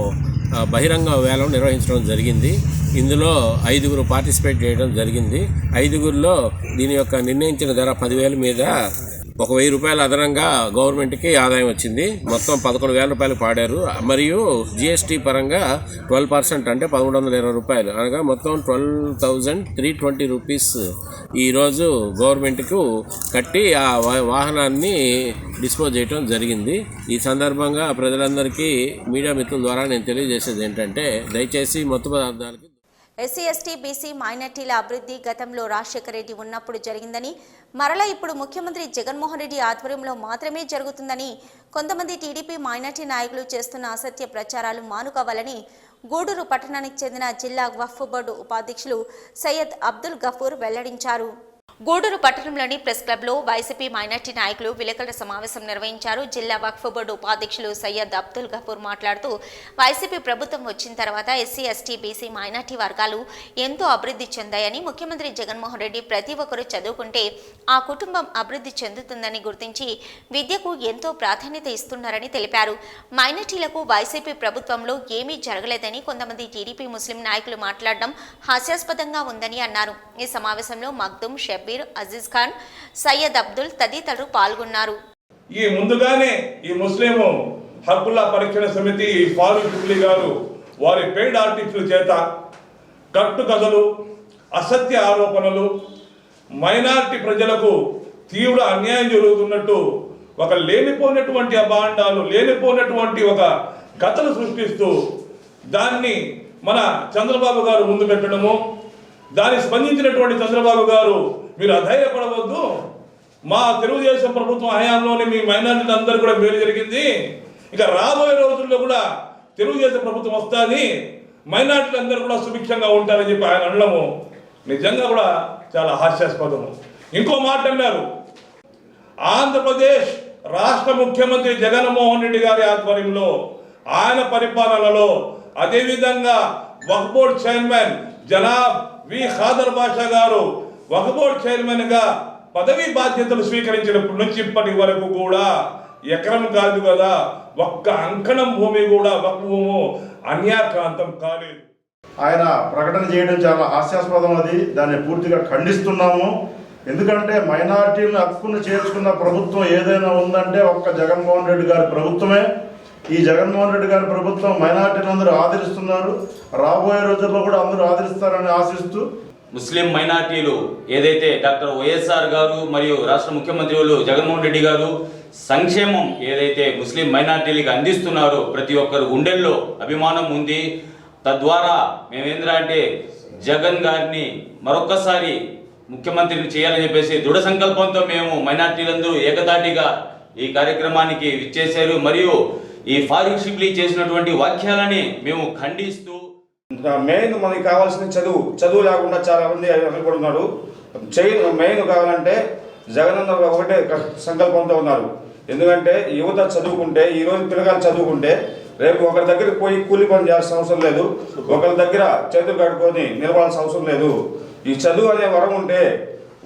బహిరంగ వేలం నిర్వహించడం జరిగింది. ఇందులో 5గురు పార్టిసిపేట్ చేయడం జరిగింది. 5గురిలో దీని యొక్క నిర్ణయించిన ధర 10,000 మీద 1,000 రూపాయలు అదనంగా గవర్నమెంట్కి ఆదాయం వచ్చింది. మొత్తం 11,000 రూపాయలు పాడారు. మరియు జిఎస్టీ పరంగా 12% అంటే 1,120 రూపాయలు, అనగా మొత్తం 12,320 రూపీస్ ఈరోజు గవర్నమెంట్కు కట్టి ఆ వాహనాన్ని డిస్పోజ్ చేయడం జరిగింది. ఈ సందర్భంగా ప్రజలందరికీ మీడియా మిత్రుల ద్వారా నేను తెలియజేసేది ఏంటంటే, దయచేసి మత్తు పదార్థాలకి ఎస్సీ ఎస్టీ బీసీ మైనార్టీల అభివృద్ధి గతంలో రాజశేఖర రెడ్డి ఉన్నప్పుడు జరిగిందని, మరలా ఇప్పుడు ముఖ్యమంత్రి జగన్మోహన్ రెడ్డి ఆధ్వర్యంలో మాత్రమే జరుగుతుందని కొంతమంది టీడీపీ మైనార్టీ నాయకులు చేస్తున్న అసత్య ప్రచారాలు మానుకోవాలని గూడూరు పట్టణానికి చెందిన జిల్లా వక్ఫ్ బోర్డు ఉపాధ్యక్షులు సయ్యద్ అబ్దుల్ గఫూర్ వెల్లడించారు. గూడూరు పట్టణంలోని ప్రెస్ క్లబ్లో వైసీపీ మైనార్టీ నాయకులు విలేకరుల సమావేశం నిర్వహించారు. జిల్లా వక్ఫ్ బోర్డు ఉపాధ్యక్షులు సయ్యద్ అబ్దుల్ గఫూర్ మాట్లాడుతూ, వైసీపీ ప్రభుత్వం వచ్చిన తర్వాత ఎస్సీ ఎస్టీ బీసీ మైనార్టీ వర్గాలు ఎంతో అభివృద్ధి చెందాయని, ముఖ్యమంత్రి జగన్మోహన్ రెడ్డి ప్రతి ఒక్కరూ చదువుకుంటే ఆ కుటుంబం అభివృద్ధి చెందుతుందని గుర్తించి విద్యకు ఎంతో ప్రాధాన్యత ఇస్తున్నారని తెలిపారు. మైనార్టీలకు వైసీపీ ప్రభుత్వంలో ఏమీ జరగలేదని కొంతమంది టీడీపీ ముస్లిం నాయకులు మాట్లాడడం హాస్యాస్పదంగా ఉందని అన్నారు. ఈ సమావేశంలో మగ్దుమ్, షబ్బీర్, అజీజ్ ఖాన్, సయ్యద్ అబ్దుల్ తదితరులు పాల్గొన్నారు. ఈ ముందుగానే ఈ ముస్లిం హక్కుల పరీక్షణ సమితి ఫారూక్ జుబ్లీ గారు వారి పెయిడ్ ఆర్టిస్టుల చేత కట్టుకథలు, అసత్య ఆరోపణలు, మైనారిటీ ప్రజలకు తీవ్ర అన్యాయం జరుగుతున్నట్టు ఒక లేనిపోయినటువంటి అభాండాలు, లేనిపోయినటువంటి ఒక కథలు సృష్టిస్తూ దాన్ని మన చంద్రబాబు గారు ముందు పెట్టడము, దాన్ని స్పందించినటువంటి చంద్రబాబు గారు, మీరు అధైర్యపడవద్దు, మా తెలుగుదేశం ప్రభుత్వం హయాంలోనే మీ మైనారిటీలు అందరూ కూడా మేలు జరిగింది, ఇక రాబోయే రోజుల్లో కూడా తెలుగుదేశం ప్రభుత్వం వస్తుంది, మైనారిటీలు అందరూ కూడా సుభిక్షంగా ఉంటారని చెప్పి ఆయన అనడము నిజంగా కూడా చాలా హాస్యాస్పదము. ఇంకో మాట అన్నారు, ఆంధ్రప్రదేశ్ రాష్ట్ర ముఖ్యమంత్రి జగన్మోహన్ రెడ్డి గారి ఆధ్వర్యంలో ఆయన పరిపాలనలో, అదేవిధంగా వక్ఫ్ బోర్డ్ చైర్మన్ జనాబ్ వి ఖాదర్ బాషా గారు వక్ఫ్ బోర్డ్ చైర్మన్ గా పదవీ బాధ్యతలు స్వీకరించినప్పటి నుంచి ఇప్పటి వరకు కూడా ఎకరం కాదు కదా, ఒక్క అంకణం భూమి కూడా వక్ఫ్ భూము అన్యాక్రాంతం కాలేదు. ఆయన ప్రకటన చేయడం చాలా హాస్యాస్పదం. అది దాన్ని పూర్తిగా ఖండిస్తున్నాము. ఎందుకంటే మైనార్టీలను హక్కును చేర్చుకున్న ప్రభుత్వం ఏదైనా ఉందంటే ఒక్క జగన్మోహన్ రెడ్డి గారి ప్రభుత్వమే. ఈ జగన్మోహన్ రెడ్డి గారి ప్రభుత్వం మైనార్టీలు అందరూ ఆదరిస్తున్నారు, రాబోయే రోజుల్లో కూడా అందరూ ఆదరిస్తారని ఆశిస్తూ, ముస్లిం మైనార్టీలు ఏదైతే డాక్టర్ వైఎస్ఆర్ గారు మరియు రాష్ట్ర ముఖ్యమంత్రి జగన్మోహన్ రెడ్డి గారు సంక్షేమం ఏదైతే ముస్లిం మైనార్టీలకు అందిస్తున్నారో ప్రతి ఒక్కరు గుండెల్లో అభిమానం ఉంది. తద్వారా మేమేంద్రా అంటే జగన్ గారిని మరొక్కసారి ముఖ్యమంత్రిని చేయాలని చెప్పేసి దృఢ సంకల్పంతో మేము మైనార్టీలందరూ ఏకతాటిగా ఈ కార్యక్రమానికి విచ్చేశారు. మరియు ఈ ఫారూక్ షిబ్లీ చేసినటువంటి వాక్యాలని మేము ఖండిస్తూ, మెయిన్ మనకి కావాల్సిన చదువు లేకుండా చాలా మంది అనుకుంటున్నారు. మెయిన్ కావాలంటే జగనన్న ఒకటే సంకల్పంతో ఉన్నారు. ఎందుకంటే యువత చదువుకుంటే, ఈరోజు పిల్లగాలు చదువుకుంటే రేపు ఒకరి దగ్గరికి పోయి కూలి పని చేయాల్సిన అవసరం లేదు, ఒకరి దగ్గర చేతులు కట్టుకొని నిలబడాల్సిన అవసరం లేదు. ఈ చదువు అనే వరం ఉంటే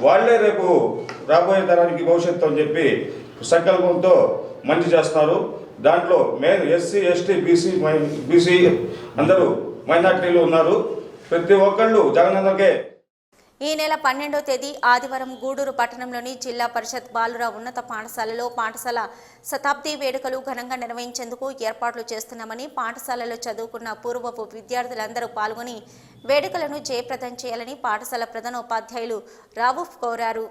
వాళ్ళే రేపు రాబోయే తరానికి భవిష్యత్తు అని చెప్పి సంకల్పంతో మంచి చేస్తున్నారు. దాంట్లో మెయిన్ ఎస్సీ ఎస్టీ బీసీ అందరూ మైనార్టీలు ఉన్నారు. ప్రతి ఒక్కళ్ళు జగనన్నకే. ఈ నెల 12వ తేదీ ఆదివారం గూడూరు పట్టణంలోని జిల్లా పరిషత్ బాలుర ఉన్నత పాఠశాలలో పాఠశాల శతాబ్ది వేడుకలు ఘనంగా నిర్వహించేందుకు ఏర్పాట్లు చేస్తున్నామని, పాఠశాలలో చదువుకున్న పూర్వపు విద్యార్థులందరూ పాల్గొని వేడుకలను జయప్రదం చేయాలని పాఠశాల ప్రధానోపాధ్యాయులు రావుఫ్ కోరారు.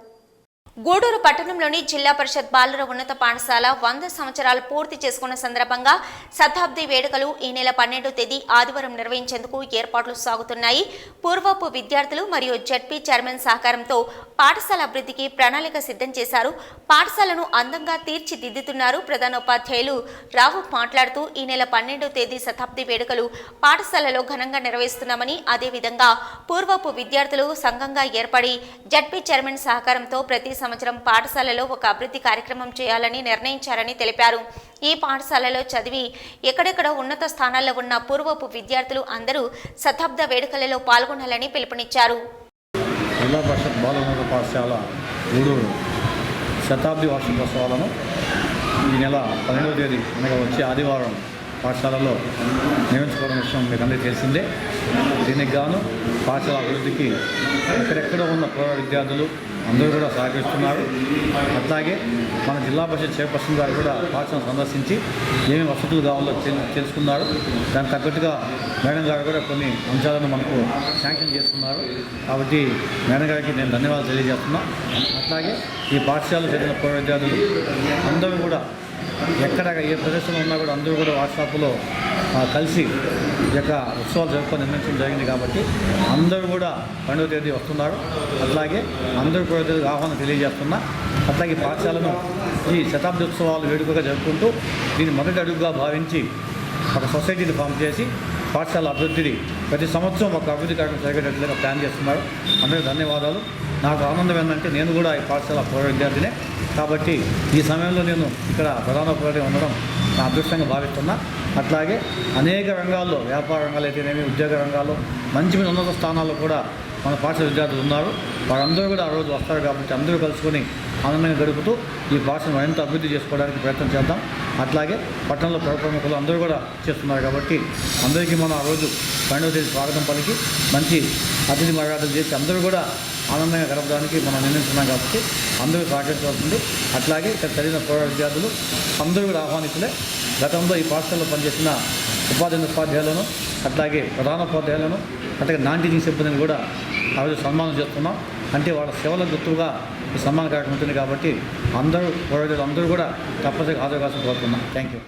గూడూరు పట్టణంలోని జిల్లా పరిషత్ బాలుర ఉన్నత పాఠశాల 100 సంవత్సరాలు పూర్తి చేసుకున్న సందర్భంగా శతాబ్ది వేడుకలు ఈ నెల 12వ తేదీ ఆదివారం నిర్వహించేందుకు ఏర్పాట్లు సాగుతున్నాయి. పూర్వపు విద్యార్థులు మరియు జడ్పీ చైర్మన్ సహకారంతో పాఠశాల అభివృద్ధికి ప్రణాళిక సిద్ధం చేశారు. పాఠశాలను అందంగా తీర్చిదిద్దుతున్నారు. ప్రధానోపాధ్యాయులు రావు మాట్లాడుతూ, ఈ నెల 12వ తేదీ శతాబ్ది వేడుకలు పాఠశాలలో ఘనంగా నిర్వహిస్తున్నామని, అదేవిధంగా పూర్వపు విద్యార్థులు సంఘంగా ఏర్పడి జడ్పీ చైర్మన్ సహకారంతో ప్రతి సంవత్సరం పాఠశాలలో ఒక అభివృద్ధి కార్యక్రమం చేయాలని నిర్ణయించారని తెలిపారు. ఈ పాఠశాలలో చదివి ఎక్కడెక్కడ ఉన్నత స్థానాల్లో ఉన్న పూర్వపు విద్యార్థులు అందరూ శతాబ్ద వేడుకలలో పాల్గొనాలని పిలుపునిచ్చారు. జిల్లా పరిషత్ బాలోన్నత పాఠశాల గూడూరు శతాబ్ది వార్షికోత్సవాలను ఈ నెల 12వ తేదీ అనగా వచ్చే ఆదివారం పాఠశాలలో నిర్వహించుకోవడం విషయం మీకు అందరికీ తెలిసిందే. దీనికి గాను పాఠశాల అభివృద్ధికి ఎక్కడెక్కడో ఉన్న పూర్వ విద్యార్థులు అందరూ కూడా సహకరిస్తున్నారు. అట్లాగే మన జిల్లా పరిషత్ చైర్పర్సన్ గారు కూడా పాఠశాలను సందర్శించి ఏమేమి వసతులు కావాలో తెలుసుకున్నారు. దానికి తగ్గట్టుగా మేడం గారు కూడా కొన్ని అంశాలను మనకు శాంక్షన్ చేస్తున్నారు. కాబట్టి మేడం గారికి నేను ధన్యవాదాలు తెలియజేస్తున్నాను. అట్లాగే ఈ పాఠశాలలో చదివిన పూర్వ విద్యార్థులు అందరూ కూడా ఎక్కడ ఏ ప్రదేశంలో ఉన్నా కూడా అందరూ కూడా వాట్సాప్లో కలిసి ఈ యొక్క ఉత్సవాలు జరుపుకొని నిర్ణయించడం జరిగింది. కాబట్టి అందరూ కూడా 12వ తేదీ వస్తున్నారు. అట్లాగే అందరూ కూడా ఆహ్వానం తెలియజేస్తున్నా. అట్లాగే పాఠశాలను ఈ శతాబ్ది ఉత్సవాలు వేడుకగా జరుపుకుంటూ దీన్ని మొదటి అడుగుగా భావించి ఒక సొసైటీని ఫామ్ చేసి పాఠశాల అభివృద్ధిని ప్రతి సంవత్సరం ఒక అభివృద్ధి కార్యక్రమం జరిగేటట్లుగా ప్లాన్ చేస్తున్నారు. అందరికీ ధన్యవాదాలు. నాకు ఆనందం ఏంటంటే నేను కూడా ఈ పాఠశాల పూర్వ విద్యార్థినే కాబట్టి ఈ సమయంలో నేను ఇక్కడ ప్రధానోపాధ్యాయుడిగా ఉండడం నా అదృష్టంగా భావిస్తున్నా. అట్లాగే అనేక రంగాల్లో వ్యాపార రంగాలు అయితేనేమి ఉద్యోగ రంగాల్లో మంచి ఉన్నత స్థానాల్లో కూడా మన పాఠశాల విద్యార్థులు ఉన్నారు. వారందరూ కూడా ఆ రోజు వస్తారు కాబట్టి అందరూ కలుసుకొని ఆనందంగా గడుపుతూ ఈ భాషను మరింత అభివృద్ధి చేసుకోవడానికి ప్రయత్నం చేద్దాం. అట్లాగే పట్టణంలో ప్రముఖులు అందరూ కూడా చేస్తున్నారు కాబట్టి అందరికీ మనం ఆ రోజు 12వ తేదీ స్వాగతం పలికి మంచి అతిథి మర్యాదలు చేసి అందరూ కూడా ఆనందంగా గడపడానికి మనం నిర్ణయించున్నాం కాబట్టి అందరూ సహకరించవలసింది. అట్లాగే ఇక్కడ చదివిన పూర్వ విద్యార్థులు అందరూ కూడా ఆహ్వానితులే. గతంలో ఈ పాఠశాలలో పనిచేసిన ఉపాధ్యాయులను అట్లాగే ప్రధానోపాధ్యాయులను అట్లాగే నాన్ టీచింగ్ సిబ్బందిని కూడా ఆ రోజు సన్మానం చేస్తున్నాం. అంటే వాళ్ళ సేవల గుర్తుగా ఈ సన్మాన కార్యక్రమం ఉంటుంది కాబట్టి అందరూ పూర్వజులు అందరూ కూడా తప్పనిసరిగా హాజరుగాల్సిన కోరుతున్నాం. Thank you.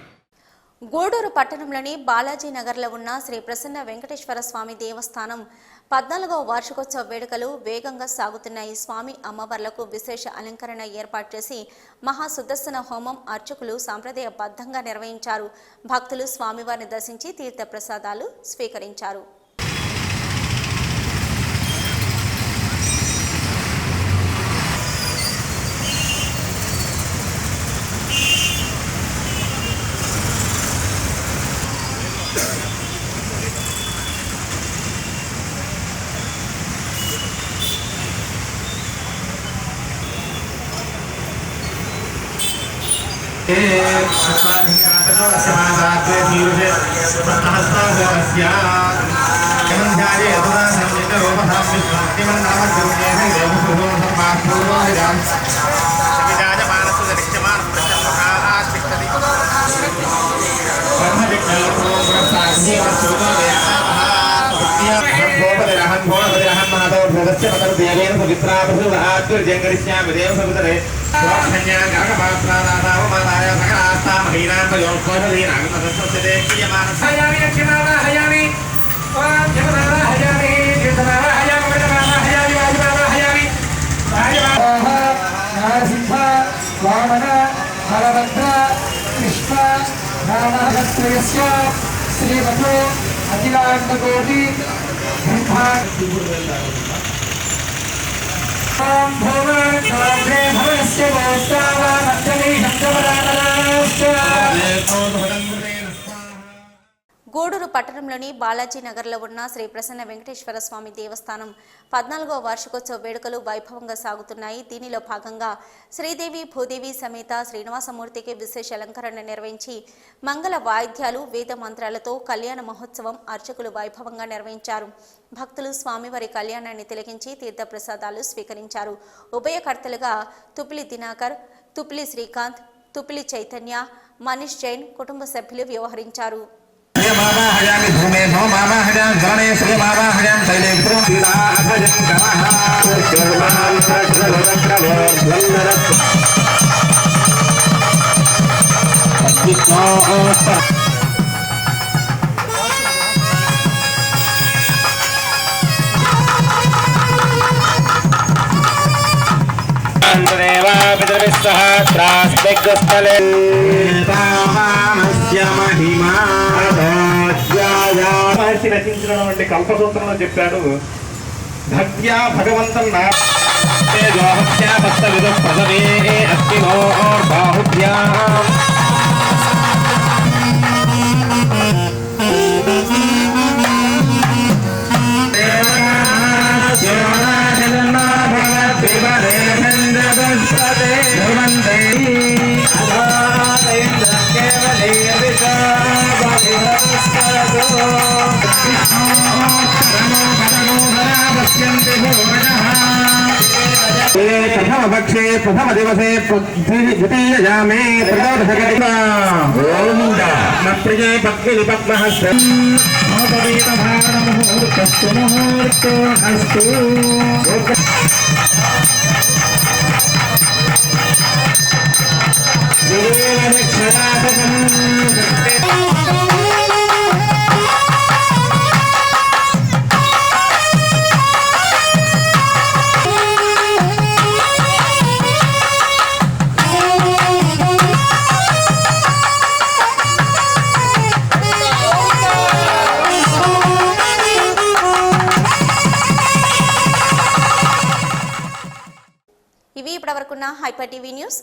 గూడూరు పట్టణంలోని బాలాజీ నగర్లో ఉన్న శ్రీ ప్రసన్న వెంకటేశ్వర స్వామి దేవస్థానం 14వ వార్షికోత్సవ వేడుకలు వేగంగా సాగుతున్నాయి. స్వామి అమ్మవార్లకు విశేష అలంకరణ ఏర్పాటు చేసి మహా సుదర్శన హోమం అర్చకులు సాంప్రదాయబద్ధంగా నిర్వహించారు. భక్తులు స్వామివారిని దర్శించి తీర్థ ప్రసాదాలు స్వీకరించారు. శ్రీమతో అఖిలాండకోటి గూడూరు పట్టణంలోని బాలాజీ నగర్లో ఉన్న శ్రీ ప్రసన్న వెంకటేశ్వర స్వామి దేవస్థానం 14వ వార్షికోత్సవ వేడుకలు వైభవంగా సాగుతున్నాయి. దీనిలో భాగంగా శ్రీదేవి భూదేవి సమేత శ్రీనివాసమూర్తికి విశేష అలంకరణ నిర్వహించి మంగళ వాయిద్యాలు వేద మంత్రాలతో కళ్యాణ మహోత్సవం అర్చకులు వైభవంగా నిర్వహించారు. భక్తులు స్వామివారి కళ్యాణాన్ని తిలకించి తీర్థప్రసాదాలు స్వీకరించారు. ఉభయకర్తలుగా తుపిలి దినాకర్, తుపిలి శ్రీకాంత్, తుపిలి చైతన్య, మనీష్ జైన్ కుటుంబ సభ్యులు వ్యవహరించారు. రచించినటువంటి కల్పసూత్రంలో చెప్పాడు, భక్త్యా భగవంతం నా తేజోహత్యా భక్తవిదు ప్రసవే అస్తినోర్బాహుభ్యా प्रथमपक्षे प्रथमदिवसे द्वितीययामे त्रयोदशकटिका प्रिये पत्नीपद्महस्ते मुहूर्तस्तु मुहूर्तो अस्तु ఇవి ఇప్పటివరకున్న హైపర్ టీవీ న్యూస్.